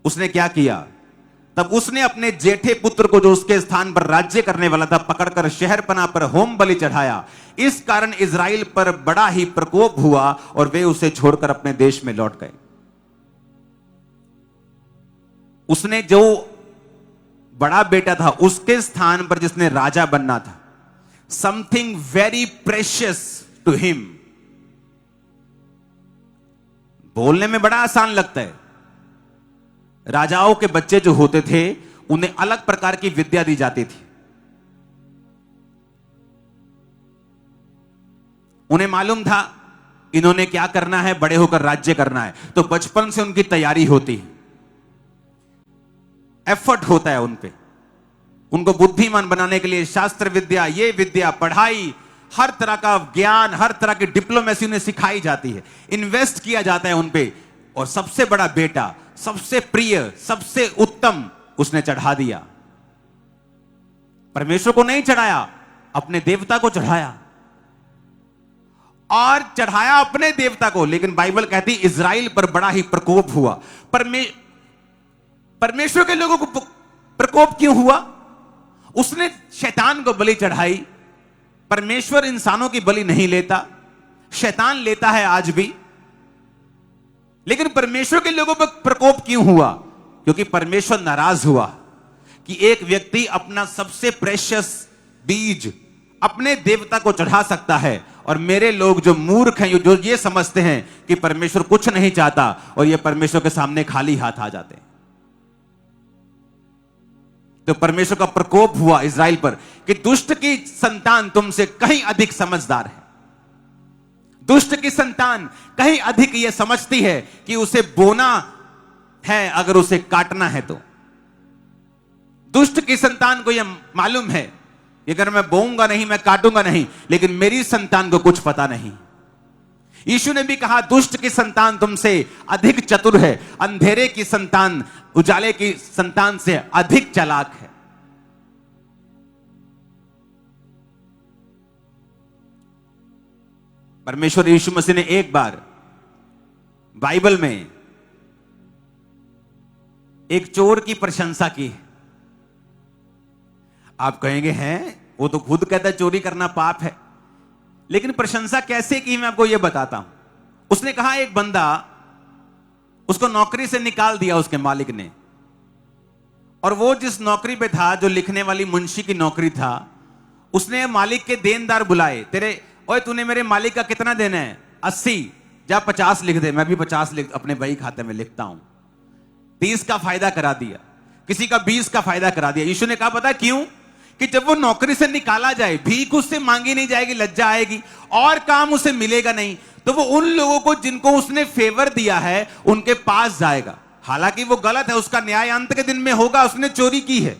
उसने क्या किया, तब उसने अपने जेठे पुत्र को जो उसके स्थान पर राज्य करने वाला था पकड़कर शहरपनाह पर होम बलि चढ़ाया। इस कारण इजराइल पर बड़ा ही प्रकोप हुआ और वे उसे छोड़कर अपने देश में लौट गए। उसने जो बड़ा बेटा था उसके स्थान पर जिसने राजा बनना था, something very precious to him. बोलने में बड़ा आसान लगता है। राजाओं के बच्चे जो होते थे उन्हें अलग प्रकार की विद्या दी जाती थी। उन्हें मालूम था इन्होंने क्या करना है, बड़े होकर राज्य करना है, तो बचपन से उनकी तैयारी होती है, एफर्ट होता है उन पे। उनको बुद्धिमान बनाने के लिए शास्त्र विद्या, ये विद्या, पढ़ाई, हर तरह का ज्ञान, हर तरह की डिप्लोमेसी उन्हें सिखाई जाती है, इन्वेस्ट किया जाता है उन पे। और सबसे बड़ा बेटा, सबसे प्रिय, सबसे उत्तम उसने चढ़ा दिया। परमेश्वर को नहीं चढ़ाया, अपने देवता को चढ़ाया। और चढ़ाया अपने देवता को, लेकिन बाइबल कहती इजराइल पर बड़ा ही प्रकोप हुआ। परमेश्वर के लोगों को प्रकोप क्यों हुआ? उसने शैतान को बलि चढ़ाई। परमेश्वर इंसानों की बलि नहीं लेता, शैतान लेता है आज भी। लेकिन परमेश्वर के लोगों पर प्रकोप क्यों हुआ? क्योंकि परमेश्वर नाराज हुआ कि एक व्यक्ति अपना सबसे प्रेशियस बीज अपने देवता को चढ़ा सकता है, और मेरे लोग जो मूर्ख हैं, जो ये समझते हैं कि परमेश्वर कुछ नहीं चाहता, और ये परमेश्वर के सामने खाली हाथ आ जाते हैं। तो परमेश्वर का प्रकोप हुआ इजराइल पर कि दुष्ट की संतान तुमसे कहीं अधिक समझदार है। दुष्ट की संतान कहीं अधिक यह समझती है कि उसे बोना है अगर उसे काटना है तो। दुष्ट की संतान को यह मालूम है कि अगर मैं बोऊंगा नहीं, मैं काटूंगा नहीं, लेकिन मेरी संतान को कुछ पता नहीं। यीशु ने भी कहा दुष्ट की संतान तुमसे अधिक चतुर है, अंधेरे की संतान उजाले की संतान से अधिक चालाक है। परमेश्वर यीशु मसीह ने एक बार बाइबल में एक चोर की प्रशंसा की। आप कहेंगे हैं वो तो खुद कहता है चोरी करना पाप है, लेकिन प्रशंसा कैसे की मैं आपको यह बताता हूं। उसने कहा एक बंदा, उसको नौकरी से निकाल दिया उसके मालिक ने, और वो जिस नौकरी पे था, जो लिखने वाली मुंशी की नौकरी था, उसने मालिक के देनदार बुलाए। ओए तूने मेरे मालिक का कितना देना है? 80, जा 50 लिख दे। मैं भी 50 लिख अपने बही खाते में लिखता हूं। 30 का फायदा करा दिया, किसी का 20 का फायदा करा दिया। यीशु ने कहा पता क्यों? कि जब वो नौकरी से निकाला जाए, भीख उससे मांगी नहीं जाएगी, लज्जा आएगी, और काम उसे मिलेगा नहीं, तो वो उन लोगों को जिनको उसने फेवर दिया है उनके पास जाएगा। हालांकि वो गलत है, उसका न्याय अंत के दिन में होगा, उसने चोरी की है,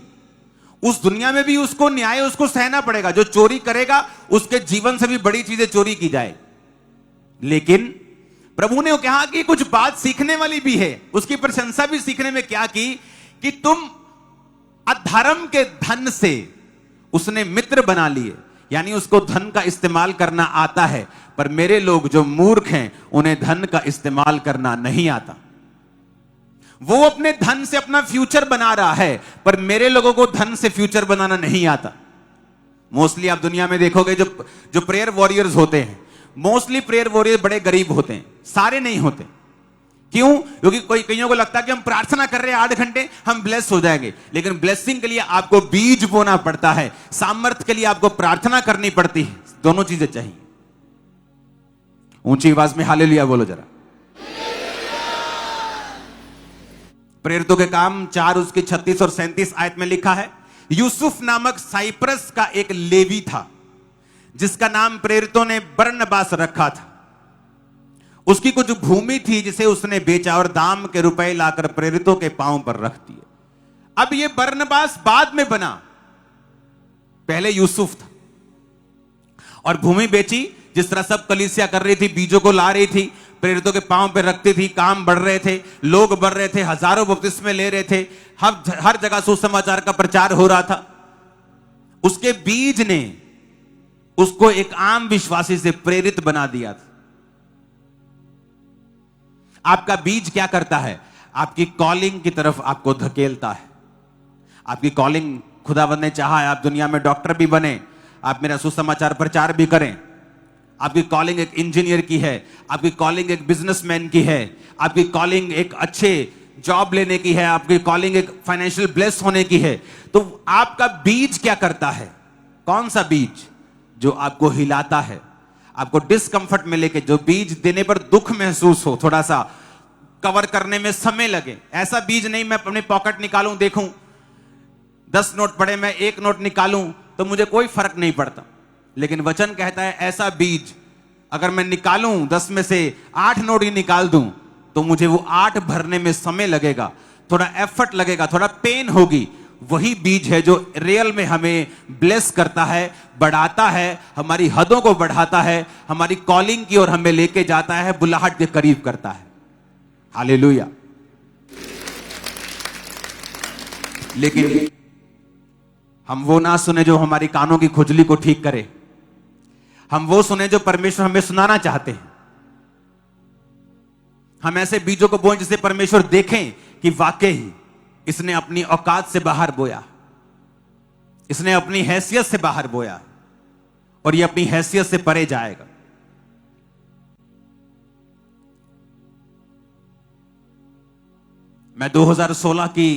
उस दुनिया में भी उसको न्याय उसको सहना पड़ेगा। जो चोरी करेगा उसके जीवन से भी बड़ी चीजें चोरी की जाए। लेकिन प्रभु ने कहा कि कुछ बात सीखने वाली भी है। उसकी प्रशंसा भी सीखने में क्या की कि तुम अधर्म के धन से उसने मित्र बना लिए, यानी उसको धन का इस्तेमाल करना आता है, पर मेरे लोग जो मूर्ख हैं उन्हें धन का इस्तेमाल करना नहीं आता। वो अपने धन से अपना फ्यूचर बना रहा है, पर मेरे लोगों को धन से फ्यूचर बनाना नहीं आता। मोस्टली आप दुनिया में देखोगे जो प्रेयर वॉरियर्स होते हैं, मोस्टली प्रेयर वॉरियर बड़े गरीब होते हैं, सारे नहीं होते। क्यों? क्योंकि कईयों को लगता है कि हम प्रार्थना कर रहे हैं 8 घंटे, हम ब्लेस हो जाएंगे। लेकिन ब्लेसिंग के लिए आपको बीज बोना पड़ता है, सामर्थ्य के लिए आपको प्रार्थना करनी पड़ती है। दोनों चीजें चाहिए। ऊंची आवाज में हालेलुया बोलो जरा। प्रेरितों के काम 4 उसके 36 और 37 आयत में लिखा है, यूसुफ नामक साइप्रस का एक लेवी था जिसका नाम प्रेरितों ने बरनबास रखा था। उसकी कुछ भूमि थी जिसे उसने बेचा और दाम के रुपए लाकर प्रेरितों के पांव पर रख दिए। अब यह बरनबास बाद में बना, पहले यूसुफ था। और भूमि बेची, जिस तरह सब कलीसिया कर रही थी, बीजों को ला रही थी, प्रेरितों के पांव पर रखती थी, काम बढ़ रहे थे, लोग बढ़ रहे थे, हजारों बपतिस्मे ले रहे थे, हर जगह सुसमाचार का प्रचार हो रहा था। उसके बीज ने उसको एक आम विश्वासी से प्रेरित बना दिया था। आपका बीज क्या करता है? आपकी कॉलिंग की तरफ आपको धकेलता है। आपकी कॉलिंग, खुदावंद ने चाहा है आप दुनिया में डॉक्टर भी बने, आप मेरा सुसमाचार प्रचार भी करें। आपकी कॉलिंग एक इंजीनियर की है, आपकी कॉलिंग एक बिजनेसमैन की है, आपकी कॉलिंग एक अच्छे जॉब लेने की है, आपकी कॉलिंग एक फाइनेंशियल ब्लेस होने की है। तो आपका बीज क्या करता है? कौन सा बीज? जो आपको हिलाता है, आपको डिस्कंफर्ट में लेके, जो बीज देने पर दुख महसूस हो, थोड़ा सा कवर करने में समय लगे। ऐसा बीज नहीं मैं अपने पॉकेट निकालूं, देखूं 10 नोट पड़े, मैं 1 नोट निकालूं तो मुझे कोई फर्क नहीं पड़ता। लेकिन वचन कहता है ऐसा बीज अगर मैं निकालूं, 10 में से 8 नोट ही निकाल दूं, तो मुझे वो 8 भरने में समय लगेगा, थोड़ा एफर्ट लगेगा, थोड़ा पेन होगी। वही बीज है जो रियल में हमें ब्लेस करता है, बढ़ाता है, हमारी हदों को बढ़ाता है, हमारी कॉलिंग की ओर हमें लेके जाता है, बुलाहट के करीब करता है। हालेलुया। लेकिन हम वो ना सुने जो हमारी कानों की खुजली को ठीक करे, हम वो सुने जो परमेश्वर हमें सुनाना चाहते हैं। हम ऐसे बीजों को बोएं जिसे परमेश्वर देखें कि वाकई इसने अपनी औकात से बाहर बोया, इसने अपनी हैसियत से बाहर बोया, और ये अपनी हैसियत से परे जाएगा। मैं 2016 की,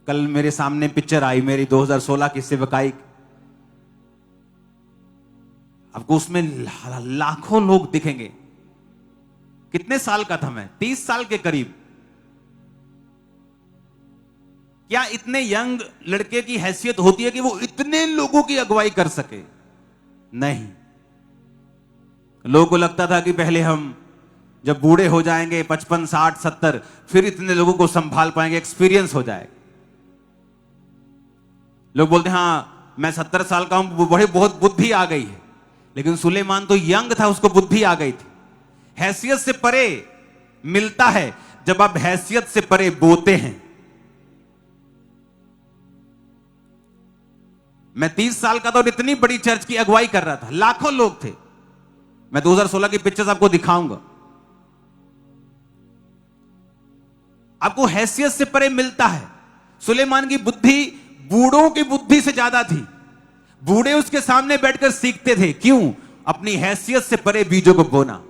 कल मेरे सामने पिक्चर आई मेरी 2016 की सेवकाई। आपको उसमें लाखों लोग दिखेंगे। कितने साल का था मैं? 30 साल के करीब। क्या इतने यंग लड़के की हैसियत होती है कि वो इतने लोगों की अगुवाई कर सके? नहीं। लोगों को लगता था कि पहले हम जब बूढ़े हो जाएंगे 55, 60, 70, फिर इतने लोगों को संभाल पाएंगे, एक्सपीरियंस हो जाएगा। लोग बोलते हैं हाँ मैं 70 साल का हूं, बड़े बहुत बुद्धि आ गई है। लेकिन सुलेमान तो यंग था, उसको बुद्धि आ गई थी। हैसियत से परे मिलता है जब आप हैसियत से परे बोते हैं। मैं 30 साल का था और इतनी बड़ी चर्च की अगुवाई कर रहा था, लाखों लोग थे। मैं 2016 की पिक्चर्स आपको दिखाऊंगा। आपको हैसियत से परे मिलता है। सुलेमान की बुद्धि बूढ़ों की बुद्धि से ज्यादा थी। बूढ़े उसके सामने बैठकर सीखते थे। क्यों? अपनी हैसियत से परे बीजों को बोना।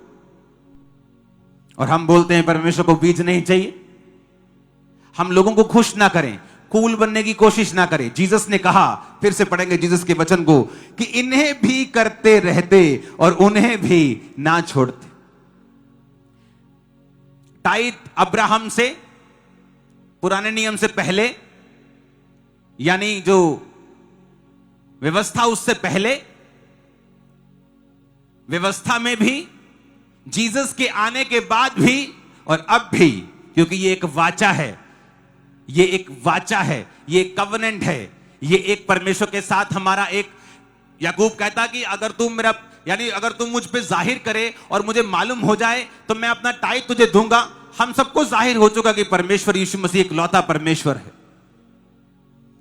और हम बोलते हैं परमेश्वर को बीज नहीं चाहिए। हम लोगों को खुश ना करें, कूल बनने की कोशिश ना करें। जीसस ने कहा, फिर से पढ़ेंगे जीसस के वचन को, कि इन्हें भी करते रहते और उन्हें भी ना छोड़ते। टाइट अब्राहम से, पुराने नियम से पहले, यानी जो व्यवस्था उससे पहले, व्यवस्था में भी, जीसस के आने के बाद भी और अब भी, क्योंकि ये एक वाचा है, ये एक वाचा है, ये एक कवनेंट है, ये एक परमेश्वर के साथ हमारा एक। याकूब कहता कि अगर तू मेरा, यानी अगर तू मुझ पे जाहिर करे और मुझे मालूम हो जाए तो मैं अपना टाइप तुझे दूंगा। हम सबको जाहिर हो चुका कि परमेश्वर यीशु मसीह इकलौता परमेश्वर है।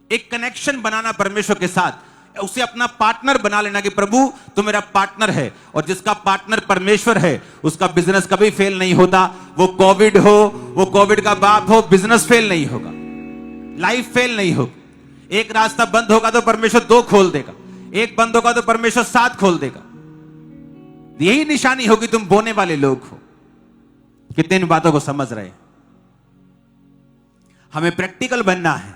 एक कनेक्शन बनाना परमेश्वर के साथ, उसे अपना पार्टनर बना लेना कि प्रभु तू मेरा पार्टनर है, और जिसका पार्टनर परमेश्वर है उसका बिजनेस कभी फेल नहीं होता। वो कोविड हो, वो कोविड का बाप हो, बिजनेस फेल नहीं होगा, लाइफ फेल नहीं होगी। एक रास्ता बंद होगा तो परमेश्वर 2 खोल देगा, एक बंद होगा तो परमेश्वर 7 खोल देगा। यही निशानी होगी तुम बोने वाले लोग हो। कितने इन बातों को समझ रहे हैं? हमें प्रैक्टिकल बनना है,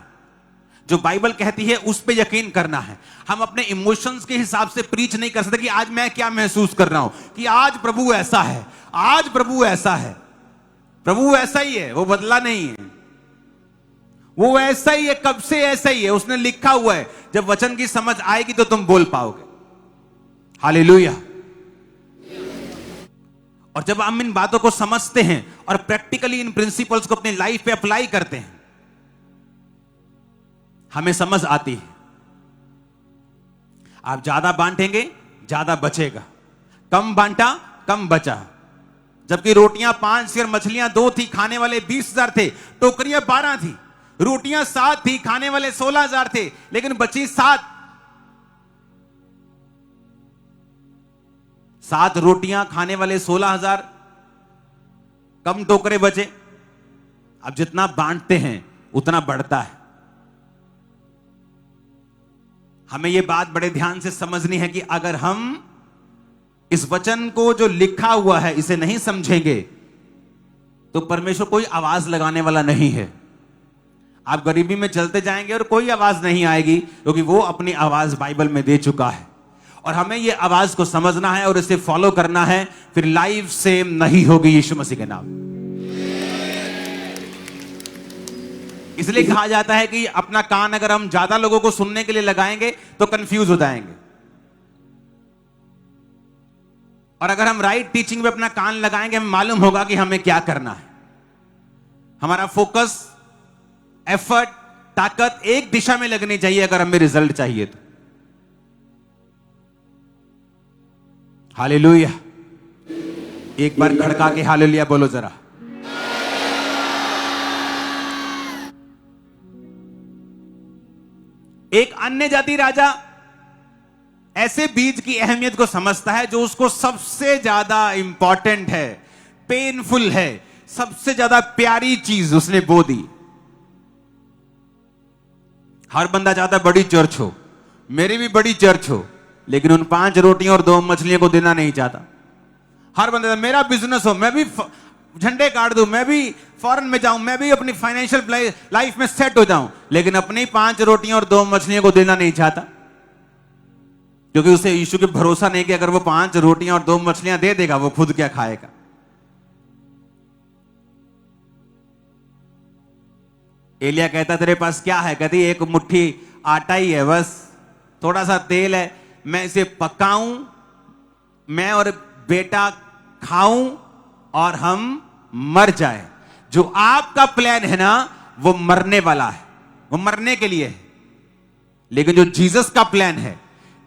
जो बाइबल कहती है उस पे यकीन करना है। हम अपने इमोशंस के हिसाब से प्रीच नहीं कर सकते कि आज मैं क्या महसूस कर रहा हूं, कि आज प्रभु ऐसा है, आज प्रभु ऐसा है। प्रभु ऐसा ही है, वो बदला नहीं है, वो ऐसा ही है, कब से ऐसा ही है। उसने लिखा हुआ है, जब वचन की समझ आएगी तो तुम बोल पाओगे। हालेलुया। और जब हम इन बातों को समझते हैं और प्रैक्टिकली इन प्रिंसिपल्स को अपनी लाइफ पे अप्लाई करते हैं, हमें समझ आती है। आप ज्यादा बांटेंगे ज्यादा बचेगा, कम बांटा कम बचा। जबकि रोटियां 5 थी और मछलियां 2 थी, खाने वाले 20,000 थे, टोकरियां 12 थी, रोटियां 7 थी, खाने वाले 16,000 थे, लेकिन बची 7 रोटियां, खाने वाले 16,000, कम टोकरे बचे। अब जितना बांटते हैं उतना बढ़ता है। हमें यह बात बड़े ध्यान से समझनी है कि अगर हम इस वचन को जो लिखा हुआ है इसे नहीं समझेंगे तो परमेश्वर कोई आवाज लगाने वाला नहीं है। आप गरीबी में चलते जाएंगे और कोई आवाज नहीं आएगी, क्योंकि वो अपनी आवाज बाइबल में दे चुका है। और हमें ये आवाज को समझना है और इसे फॉलो करना है, फिर लाइफ सेम नहीं होगी यीशु मसीह के नाम। इसलिए कहा जाता है कि अपना कान अगर हम ज्यादा लोगों को सुनने के लिए लगाएंगे तो कंफ्यूज हो जाएंगे, और अगर हम राइट टीचिंग में अपना कान लगाएंगे हमें मालूम होगा कि हमें क्या करना है। हमारा फोकस, एफर्ट, ताकत एक दिशा में लगनी चाहिए अगर हमें रिजल्ट चाहिए तो। हालेलुया। एक बार खड़का के हालेलुया बोलो जरा। एक अन्य जाति राजा ऐसे बीज की अहमियत को समझता है जो उसको सबसे ज्यादा इंपॉर्टेंट है, पेनफुल है, सबसे ज्यादा प्यारी चीज उसने बो दी। हर बंदा चाहता है बड़ी चर्च हो, मेरी भी बड़ी चर्च हो, लेकिन उन 5 रोटियों और 2 मछलियों को देना नहीं चाहता। हर बंदा मेरा बिजनेस हो, मैं भी झंडे काट दूं, मैं भी फॉरेन में जाऊं, मैं भी अपनी फाइनेंशियल लाइफ में सेट हो जाऊं, लेकिन अपनी 5 रोटियां और 2 मछलियों को देना नहीं चाहता, क्योंकि उसे यीशु के भरोसा नहीं कि अगर वो 5 रोटियां और 2 मछलियां दे देगा वो खुद क्या खाएगा। एलिया कहता तेरे पास क्या है? कहती 1 मुट्ठी आटा ही है, बस थोड़ा सा तेल है, मैं इसे पकाऊं, मैं और बेटा खाऊं और हम मर जाए। जो आपका प्लान है ना वो मरने वाला है, वो मरने के लिए है, लेकिन जो जीसस का प्लान है,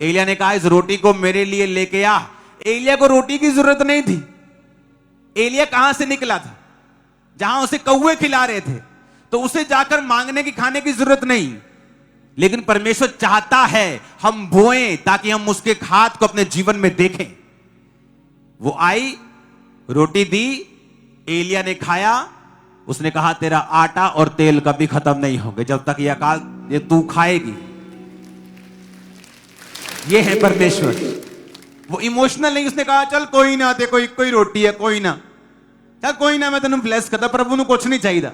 एलिया ने कहा इस रोटी को मेरे लिए लेके आ। एलिया को रोटी की जरूरत नहीं थी। एलिया कहां से निकला था? जहां उसे कौवे खिला रहे थे, तो उसे जाकर मांगने की, खाने की जरूरत नहीं। लेकिन परमेश्वर चाहता है हम बोएं ताकि हम उसके हाथ को अपने जीवन में देखें। वो आई, रोटी दी, एलिया ने खाया, उसने कहा तेरा आटा और तेल कभी खत्म नहीं होंगे जब तक ये तू खाएगी। ये है परमेश्वर। वो इमोशनल नहीं, उसने कहा चल कोई ना, ते कोई रोटी है, कोई ना, चल कोई ना, मैं तेन ब्लेस करता, प्रभु ਨੂੰ कुछ नहीं चाहिए।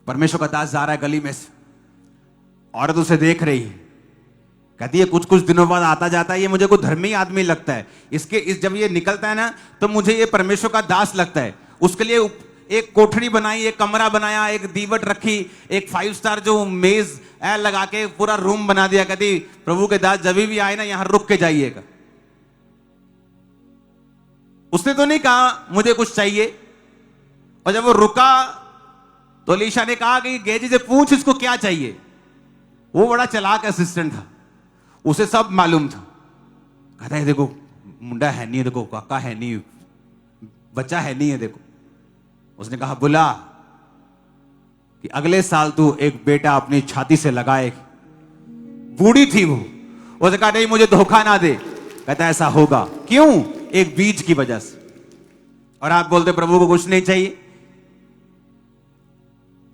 परमेश्वर का दास जा रहा है गली में से, औरत उसे देख रही है, कहती है कुछ दिनों बाद आता जाता है, ये मुझे कोई धर्मी आदमी लगता है, जब ये निकलता है ना तो मुझे ये परमेश्वर का दास लगता है। उसके लिए एक कोठरी बनाई, एक कमरा बनाया, एक दीवट रखी, एक 5 स्टार जो मेज लगा के पूरा रूम बना दिया। कहती प्रभु के दास जब भी आए ना यहां रुक के जाइएगा। उसने तो नहीं कहा मुझे कुछ चाहिए, और जब वो रुका तो अलीशा ने कहा कि गेजी से पूछ इसको क्या चाहिए। वो बड़ा चालाक असिस्टेंट था, उसे सब मालूम था। कहता है देखो मुंडा है नहीं है, देखो काका है नहीं, बच्चा है नहीं है, देखो। उसने कहा बुला कि अगले साल तू एक बेटा अपनी छाती से लगाएगी। बूढ़ी थी वो, उसने कहा नहीं मुझे धोखा ना दे। कहता ऐसा होगा। क्यों? एक बीज की वजह से। और आप बोलते प्रभु को कुछ नहीं चाहिए।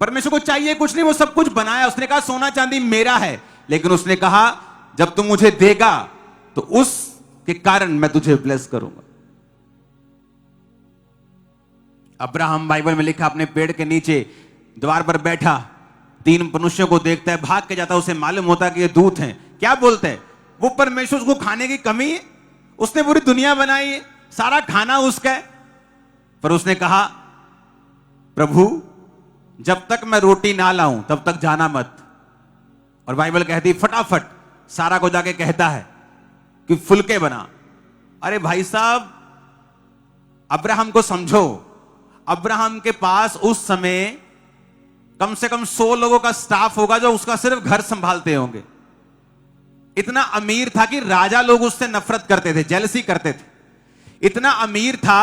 परमेश्वर को चाहिए कुछ नहीं, वो सब कुछ बनाया। उसने कहा सोना चांदी मेरा है, लेकिन उसने कहा जब तू मुझे देगा तो उसके कारण मैं तुझे ब्लेस करूंगा। अब्राहम बाइबल में लिखा अपने पेड़ के नीचे द्वार पर बैठा, 3 मनुष्यों को देखता है, भाग के जाता है। उसे मालूम होता है कि ये दूत हैं। क्या बोलते हैं वो? परमेश्वर को खाने की कमी है? उसने पूरी दुनिया बनाई है, सारा खाना उसका है। पर उसने कहा प्रभु जब तक मैं रोटी ना लाऊं तब तक जाना मत। और बाइबल कहती फटाफट सारा को जाके कहता है कि फुलके बना। अरे भाई साहब, अब्राहम को समझो। अब्राहम के पास उस समय कम से कम 100 लोगों का स्टाफ होगा जो उसका सिर्फ घर संभालते होंगे। इतना अमीर था कि राजा लोग उससे नफरत करते थे, जेलसी करते थे। इतना अमीर था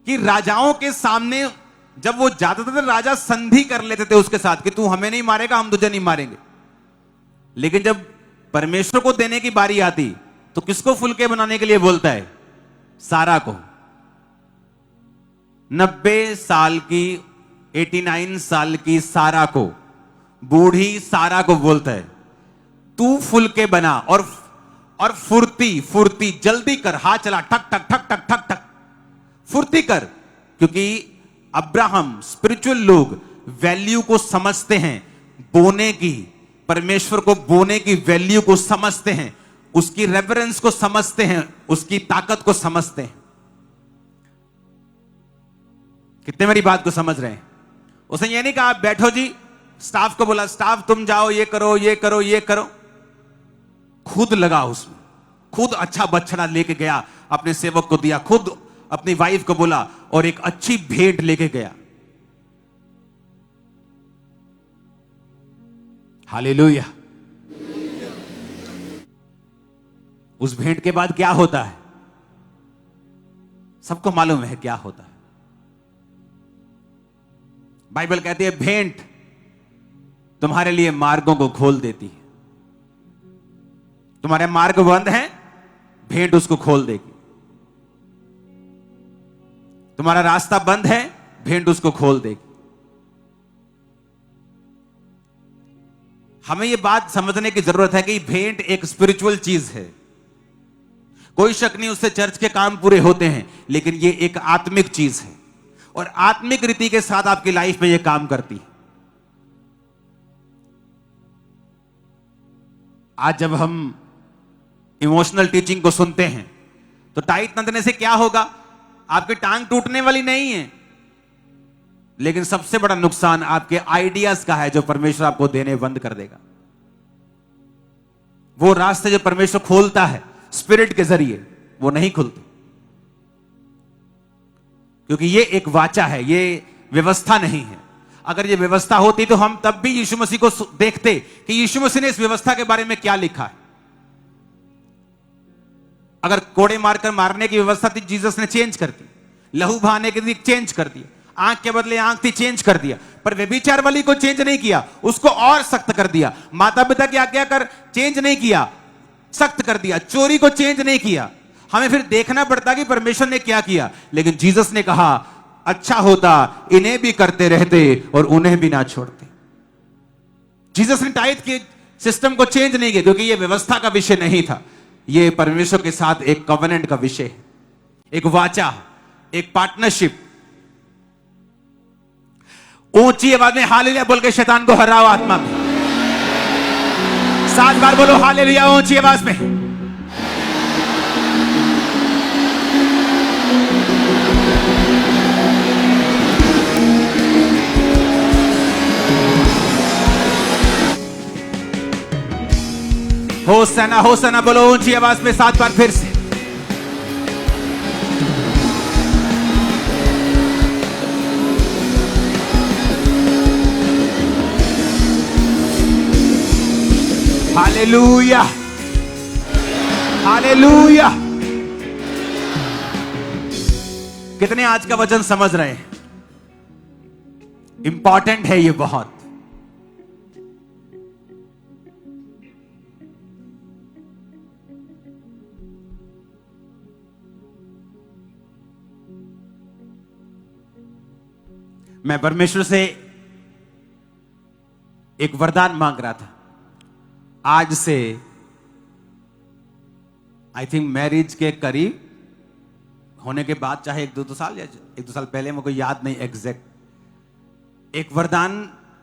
कि राजाओं के सामने जब वो जाता था तो राजा संधि कर लेते थे उसके साथ कि तू हमें नहीं मारेगा, हम तुझे नहीं मारेंगे। लेकिन जब परमेश्वर को देने की बारी आती तो किसको फुलके बनाने के लिए बोलता है? सारा को। 90 साल की, 89 साल की सारा को, बूढ़ी सारा को बोलता है तू फुलके बना और फुर्ती फुर्ती जल्दी कर, हाथ चला, ठक ठक ठक ठक ठक ठक फुर्ती कर। क्योंकि अब्राहम, स्पिरिचुअल लोग वैल्यू को समझते हैं, बोने की, परमेश्वर को बोने की वैल्यू को समझते हैं, उसकी रेफरेंस को समझते हैं, उसकी ताकत को समझते हैं। कितने मेरी बात को समझ रहे हैं? उसने ये नहीं कहा आप बैठो जी, स्टाफ को बोला स्टाफ तुम जाओ ये करो ये करो ये करो। खुद लगा उसमें, खुद अच्छा बछड़ा लेके गया, अपने सेवक को दिया, खुद अपनी वाइफ को बोला और एक अच्छी भेंट लेके गया। हालेलुया। उस भेंट के बाद क्या होता है? सबको मालूम है क्या होता है। बाइबल कहती है भेंट तुम्हारे लिए मार्गों को खोल देती है। तुम्हारे मार्ग बंद हैं, भेंट उसको खोल देगी। तुम्हारा रास्ता बंद है, भेंट उसको खोल देगी। हमें यह बात समझने की जरूरत है कि भेंट एक स्पिरिचुअल चीज है। कोई शक नहीं उससे चर्च के काम पूरे होते हैं, लेकिन यह एक आत्मिक चीज है और आत्मिक रीति के साथ आपकी लाइफ में यह काम करती है। आज जब हम इमोशनल टीचिंग को सुनते हैं तो टाइट न देने से क्या होगा? आपकी टांग टूटने वाली नहीं है, लेकिन सबसे बड़ा नुकसान आपके आइडियाज का है जो परमेश्वर आपको देने बंद कर देगा। वो रास्ते जो परमेश्वर खोलता है स्पिरिट के जरिए, वो नहीं खुलते, क्योंकि ये एक वाचा है, ये व्यवस्था नहीं है। अगर ये व्यवस्था होती तो हम तब भी यीशु मसीह को देखते कि यीशु मसीह ने इस व्यवस्था के बारे में क्या लिखा है। अगर कोड़े मारकर मारने की व्यवस्था थी, जीसस ने चेंज कर दी। लहू बहाने के लिए चेंज कर दिया, आंख के बदले आंख थी, चेंज कर दिया। पर व्यभिचार वाली को चेंज नहीं किया, उसको और सख्त कर दिया। माता पिता की आज्ञा कर चेंज नहीं किया, सख्त कर दिया। चोरी को चेंज नहीं किया। हमें फिर देखना पड़ता कि परमेश्वर ने क्या किया। लेकिन जीसस ने कहा अच्छा होता इन्हें भी करते रहते और उन्हें भी ना छोड़ते। जीसस ने टाइट के सिस्टम को चेंज नहीं किया, क्योंकि यह व्यवस्था का विषय नहीं था। यह परमेश्वर के साथ एक कवेनेंट का विषय है, एक वाचा, एक पार्टनरशिप। ऊंची आवाज में हालेलुया बोल के शैतान को हराओ आत्मा में। 7 बार बोलो हालेलुया ऊंची आवाज में। हो सना बोलो ऊंची आवाज में 7 बार फिर से। Hallelujah, hallelujah. कितने आज का वचन समझ रहे हैं? इंपॉर्टेंट है ये बहुत। मैं परमेश्वर से एक वरदान मांग रहा था। आज से आई थिंक मैरिज के करीब होने के बाद, चाहे 1-2 साल या 1-2 साल पहले, मुझे याद नहीं एग्जैक्ट, एक वरदान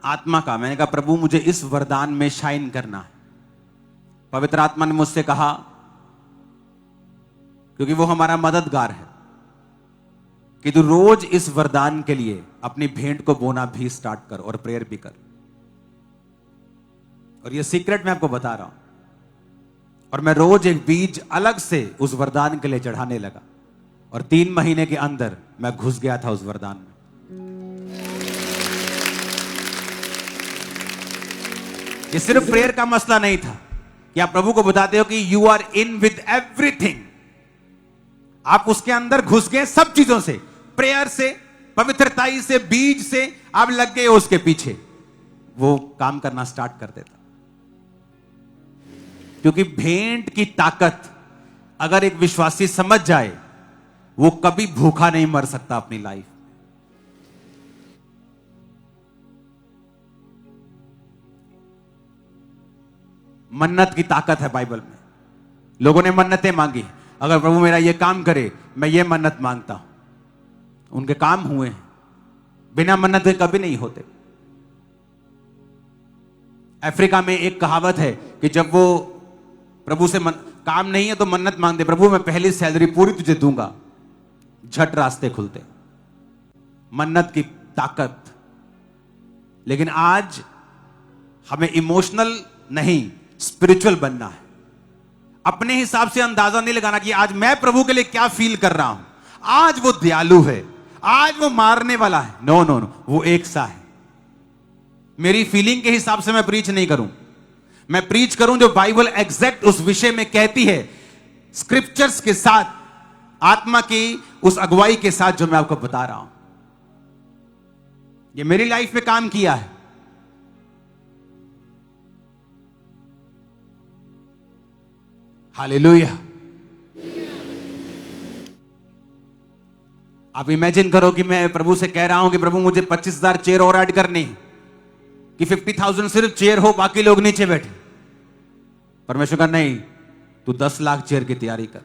आत्मा का। मैंने कहा प्रभु मुझे इस वरदान में शाइन करना है। पवित्र आत्मा ने मुझसे कहा, क्योंकि वो हमारा मददगार है, कि तू रोज इस वरदान के लिए अपनी भेंट को बोना भी स्टार्ट कर और प्रेयर भी कर। और ये सीक्रेट मैं आपको बता रहा हूं। और मैं रोज एक बीज अलग से उस वरदान के लिए चढ़ाने लगा, और 3 महीने के अंदर मैं घुस गया था उस वरदान में। ये सिर्फ प्रेयर का मसला नहीं था कि आप प्रभु को बताते हो कि you are in with everything. आप उसके अंदर घुस गए सब चीजों से, प्रेयर से, पवित्रताई से, बीज से आप लग गए उसके पीछे। वो काम करना स्टार्ट कर देता। क्योंकि भेंट की ताकत अगर एक विश्वासी समझ जाए, वो कभी भूखा नहीं मर सकता अपनी लाइफ। मन्नत की ताकत है बाइबल में। लोगों ने मन्नतें मांगी, अगर प्रभु मेरा ये काम करे, मैं ये मन्नत मांगता हूं। उनके काम हुए हैं, बिना मन्नत के कभी नहीं होते। अफ्रीका में एक कहावत है कि जब वो प्रभु से काम नहीं है तो मन्नत मांगते, प्रभु मैं पहली सैलरी पूरी तुझे दूंगा, झट रास्ते खुलते। मन्नत की ताकत। लेकिन आज हमें इमोशनल नहीं, स्पिरिचुअल बनना है। अपने हिसाब से अंदाजा नहीं लगाना कि आज मैं प्रभु के लिए क्या फील कर रहा हूं। आज वो दयालु है, आज वो मारने वाला है। नो नो नो, वो एक सा है। मेरी फीलिंग के हिसाब से मैं प्रीच नहीं करूं, मैं प्रीच करूं जो बाइबल एग्जैक्ट उस विषय में कहती है, स्क्रिप्चर्स के साथ, आत्मा की उस अगुवाई के साथ जो मैं आपको बता रहा हूं। ये मेरी लाइफ में काम किया है। हालेलुया। आप इमेजिन करो कि मैं प्रभु से कह रहा हूं कि प्रभु मुझे 25,000 चेयर और ऐड करनी, कि 50,000 सिर्फ चेयर हो, बाकी लोग नीचे बैठे। परमेश्वर का नहीं, तू 10 लाख चेयर की तैयारी कर।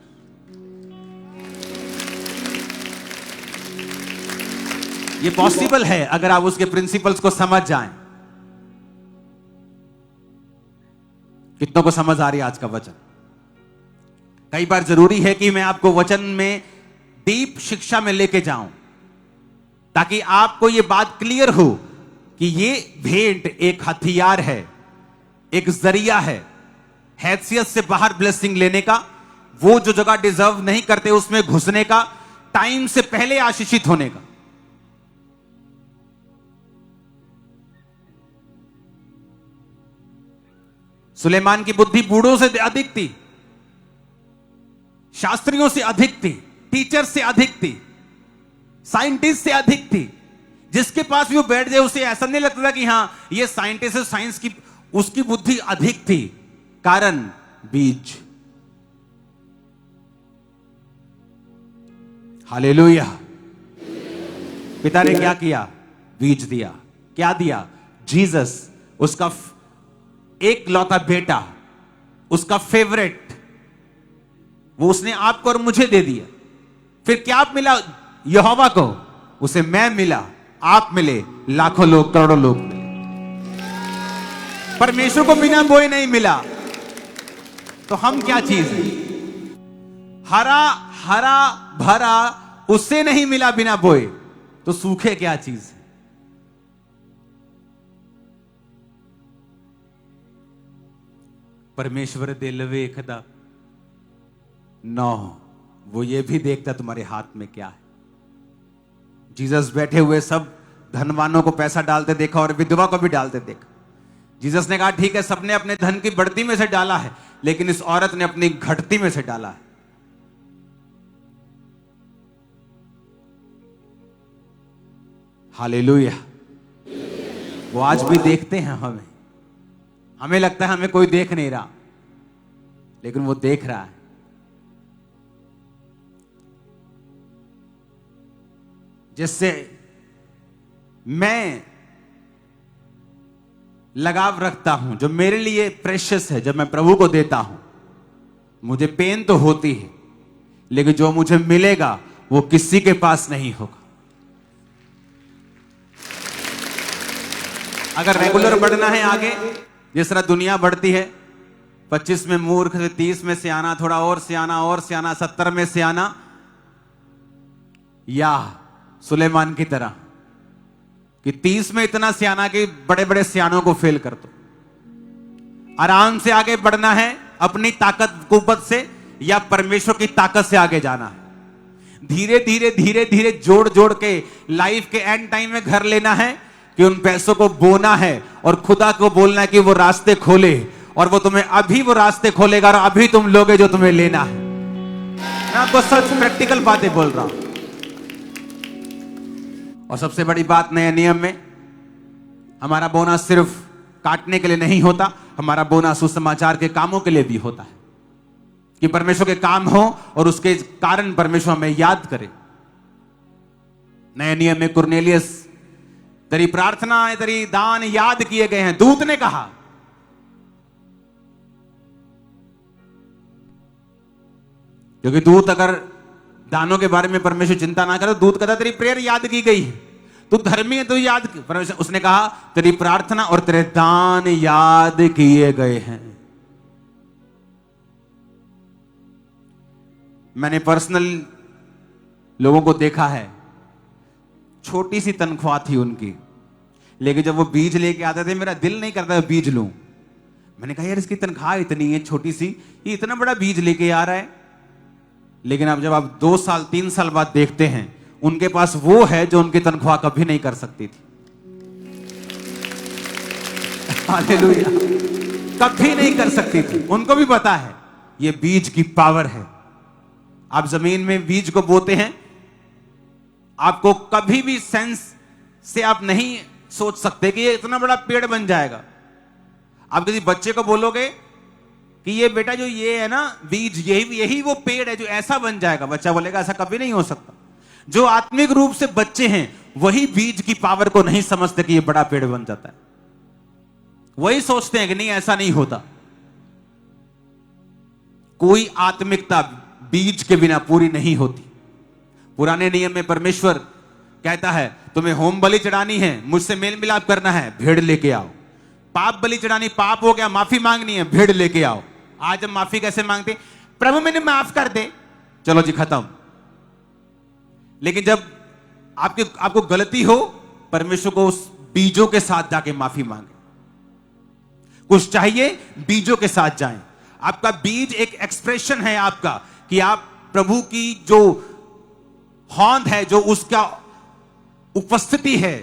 ये पॉसिबल है अगर आप उसके प्रिंसिपल्स को समझ जाएं। कितनों को समझ आ रही है आज का वचन? कई बार जरूरी है कि मैं आपको वचन में डीप शिक्षा में लेके जाऊं, ताकि आपको यह बात क्लियर हो कि ये भेंट एक हथियार है, एक जरिया है हैसियत से बाहर ब्लेसिंग लेने का, वो जो जगह डिजर्व नहीं करते उसमें घुसने का, टाइम से पहले आशीषित होने का। सुलेमान की बुद्धि बूढ़ों से अधिक थी, शास्त्रियों से अधिक थी, टीचर से अधिक थी, साइंटिस्ट से अधिक थी। जिसके पास भी वो बैठ जाए उसे ऐसा नहीं लगता था कि हां ये साइंटिस्ट है, साइंस की, उसकी बुद्धि अधिक थी। कारण बीज। हालेलुया। पिता ने क्या किया? बीज दिया। क्या दिया? जीसस, उसका एक लौता बेटा, उसका फेवरेट, वो उसने आपको और मुझे दे दिया। फिर क्या मिला यहोवा को? उसे मैं मिला, आप मिले, लाखों लोग, करोड़ों लोग मिले। परमेश्वर को बिना बोए नहीं मिला, तो हम क्या चीज है? हरा हरा भरा उससे नहीं मिला बिना बोए, तो सूखे क्या चीज है? परमेश्वर दे लवे एकदा। नो, वो ये भी देखता तुम्हारे हाथ में क्या है। जीसस बैठे हुए सब धनवानों को पैसा डालते देखा और विधवा को भी डालते देखा। जीसस ने कहा ठीक है, सबने अपने धन की बढ़ती में से डाला है, लेकिन इस औरत ने अपनी घटती में से डाला है। हालेलुया। वो आज भी देखते हैं हमें। हमें लगता है हमें कोई देख नहीं रहा, लेकिन वो देख रहा है। जिससे मैं लगाव रखता हूं, जो मेरे लिए प्रेशियस है, जब मैं प्रभु को देता हूं, मुझे पेन तो होती है, लेकिन जो मुझे मिलेगा वो किसी के पास नहीं होगा। अगर रेगुलर बढ़ना है आगे, जिस तरह दुनिया बढ़ती है, 25 में मूर्ख, 30 में सियाना, थोड़ा और सियाना, 70 में सियाना, या सुलेमान की तरह कि 30 में इतना सियाना कि बड़े बड़े सियानों को फेल कर दो। आराम से आगे बढ़ना है अपनी ताकत कुव्वत से, या परमेश्वर की ताकत से आगे जाना है। धीरे धीरे धीरे धीरे जोड़ जोड़ के लाइफ के एंड टाइम में घर लेना है कि उन पैसों को बोना है और खुदा को बोलना है कि वो रास्ते खोले, और वो तुम्हें अभी वो रास्ते खोलेगा और अभी तुम लोगे जो तुम्हें लेना है। मैं आपको सच प्रैक्टिकल बातें बोल रहा हूं। और सबसे बड़ी बात, नए नियम में हमारा बोनस सिर्फ काटने के लिए नहीं होता, हमारा बोनस सुसमाचार के कामों के लिए भी होता है, कि परमेश्वर के काम हो और उसके कारण परमेश्वर हमें याद करे। नए नियम में कुरनेलियस, तेरी प्रार्थना, तेरी दान याद किए गए हैं, दूत ने कहा। क्योंकि दूत अगर दानों के बारे में परमेश्वर चिंता ना करे, दूत कहता तेरी प्रेयर याद की गई है, तू धर्मी है, तू याद की। परमेश्वर उसने कहा तेरी प्रार्थना और तेरे दान याद किए गए हैं। मैंने पर्सनल लोगों को देखा है, छोटी सी तनख्वाह थी उनकी, लेकिन जब वो बीज लेके आते थे, मेरा दिल नहीं करता बीज लूं। मैंने कहा यार इसकी तनख्वाह इतनी है छोटी सी, ये इतना बड़ा बीज लेके आ रहा है। लेकिन अब जब आप 2 साल 3 साल बाद देखते हैं, उनके पास वो है जो उनकी तनख्वाह कभी नहीं कर सकती थी। हालेलुया। कभी नहीं कर सकती थी। उनको भी पता है ये बीज की पावर है। आप जमीन में बीज को बोते हैं, आपको कभी भी सेंस से आप नहीं सोच सकते कि ये इतना बड़ा पेड़ बन जाएगा। आप किसी बच्चे को बोलोगे कि ये बेटा जो ये है ना बीज, यही वो पेड़ है जो ऐसा बन जाएगा, बच्चा बोलेगा ऐसा कभी नहीं हो सकता। जो आत्मिक रूप से बच्चे हैं वही बीज की पावर को नहीं समझते कि ये बड़ा पेड़ बन जाता है। वही सोचते हैं कि नहीं ऐसा नहीं होता। कोई आत्मिकता बीज के बिना पूरी नहीं होती। पुराने नियम में परमेश्वर कहता है तुम्हें होम बलि चढ़ानी है, मुझसे मेल मिलाप करना है, भेड़ लेके आओ। पाप बलि चढ़ानी, पाप हो गया, माफी मांगनी है, भेड़ लेके आओ। आज हम माफी कैसे मांगते? प्रभु मैंने माफ कर दे, चलो जी खत्म। लेकिन जब आपको गलती हो, परमेश्वर को उस बीजों के साथ जाके माफी मांगे। कुछ चाहिए, बीजों के साथ जाएं। आपका बीज एक एक्सप्रेशन है आपका, कि आप प्रभु की जो हौंद है, जो उसका उपस्थिति है,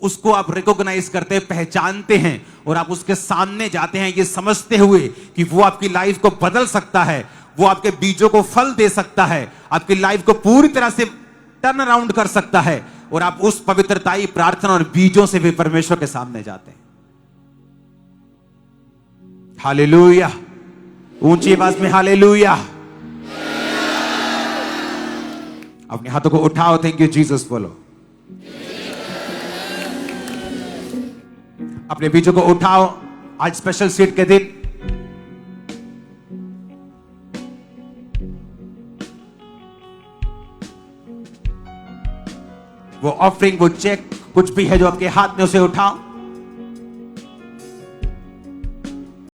उसको आप रिकॉग्नाइज करते हैं, पहचानते हैं, और आप उसके सामने जाते हैं ये समझते हुए कि वो आपकी लाइफ को बदल सकता है, वो आपके बीजों को फल दे सकता है, आपकी लाइफ को पूरी तरह से टर्न अराउंड कर सकता है। और आप उस पवित्रताई प्रार्थना और बीजों से भी परमेश्वर के सामने जाते हैं। हालेलुया। ऊंची आवाज में हालेलुया। अपने हाथों को उठाओ, थैंक यू जीसस बोलो। अपने बीजों को उठाओ, आज स्पेशल सीड के दिन। वो ऑफरिंग, वो चेक, कुछ भी है जो आपके हाथ में, उसे उठाओ।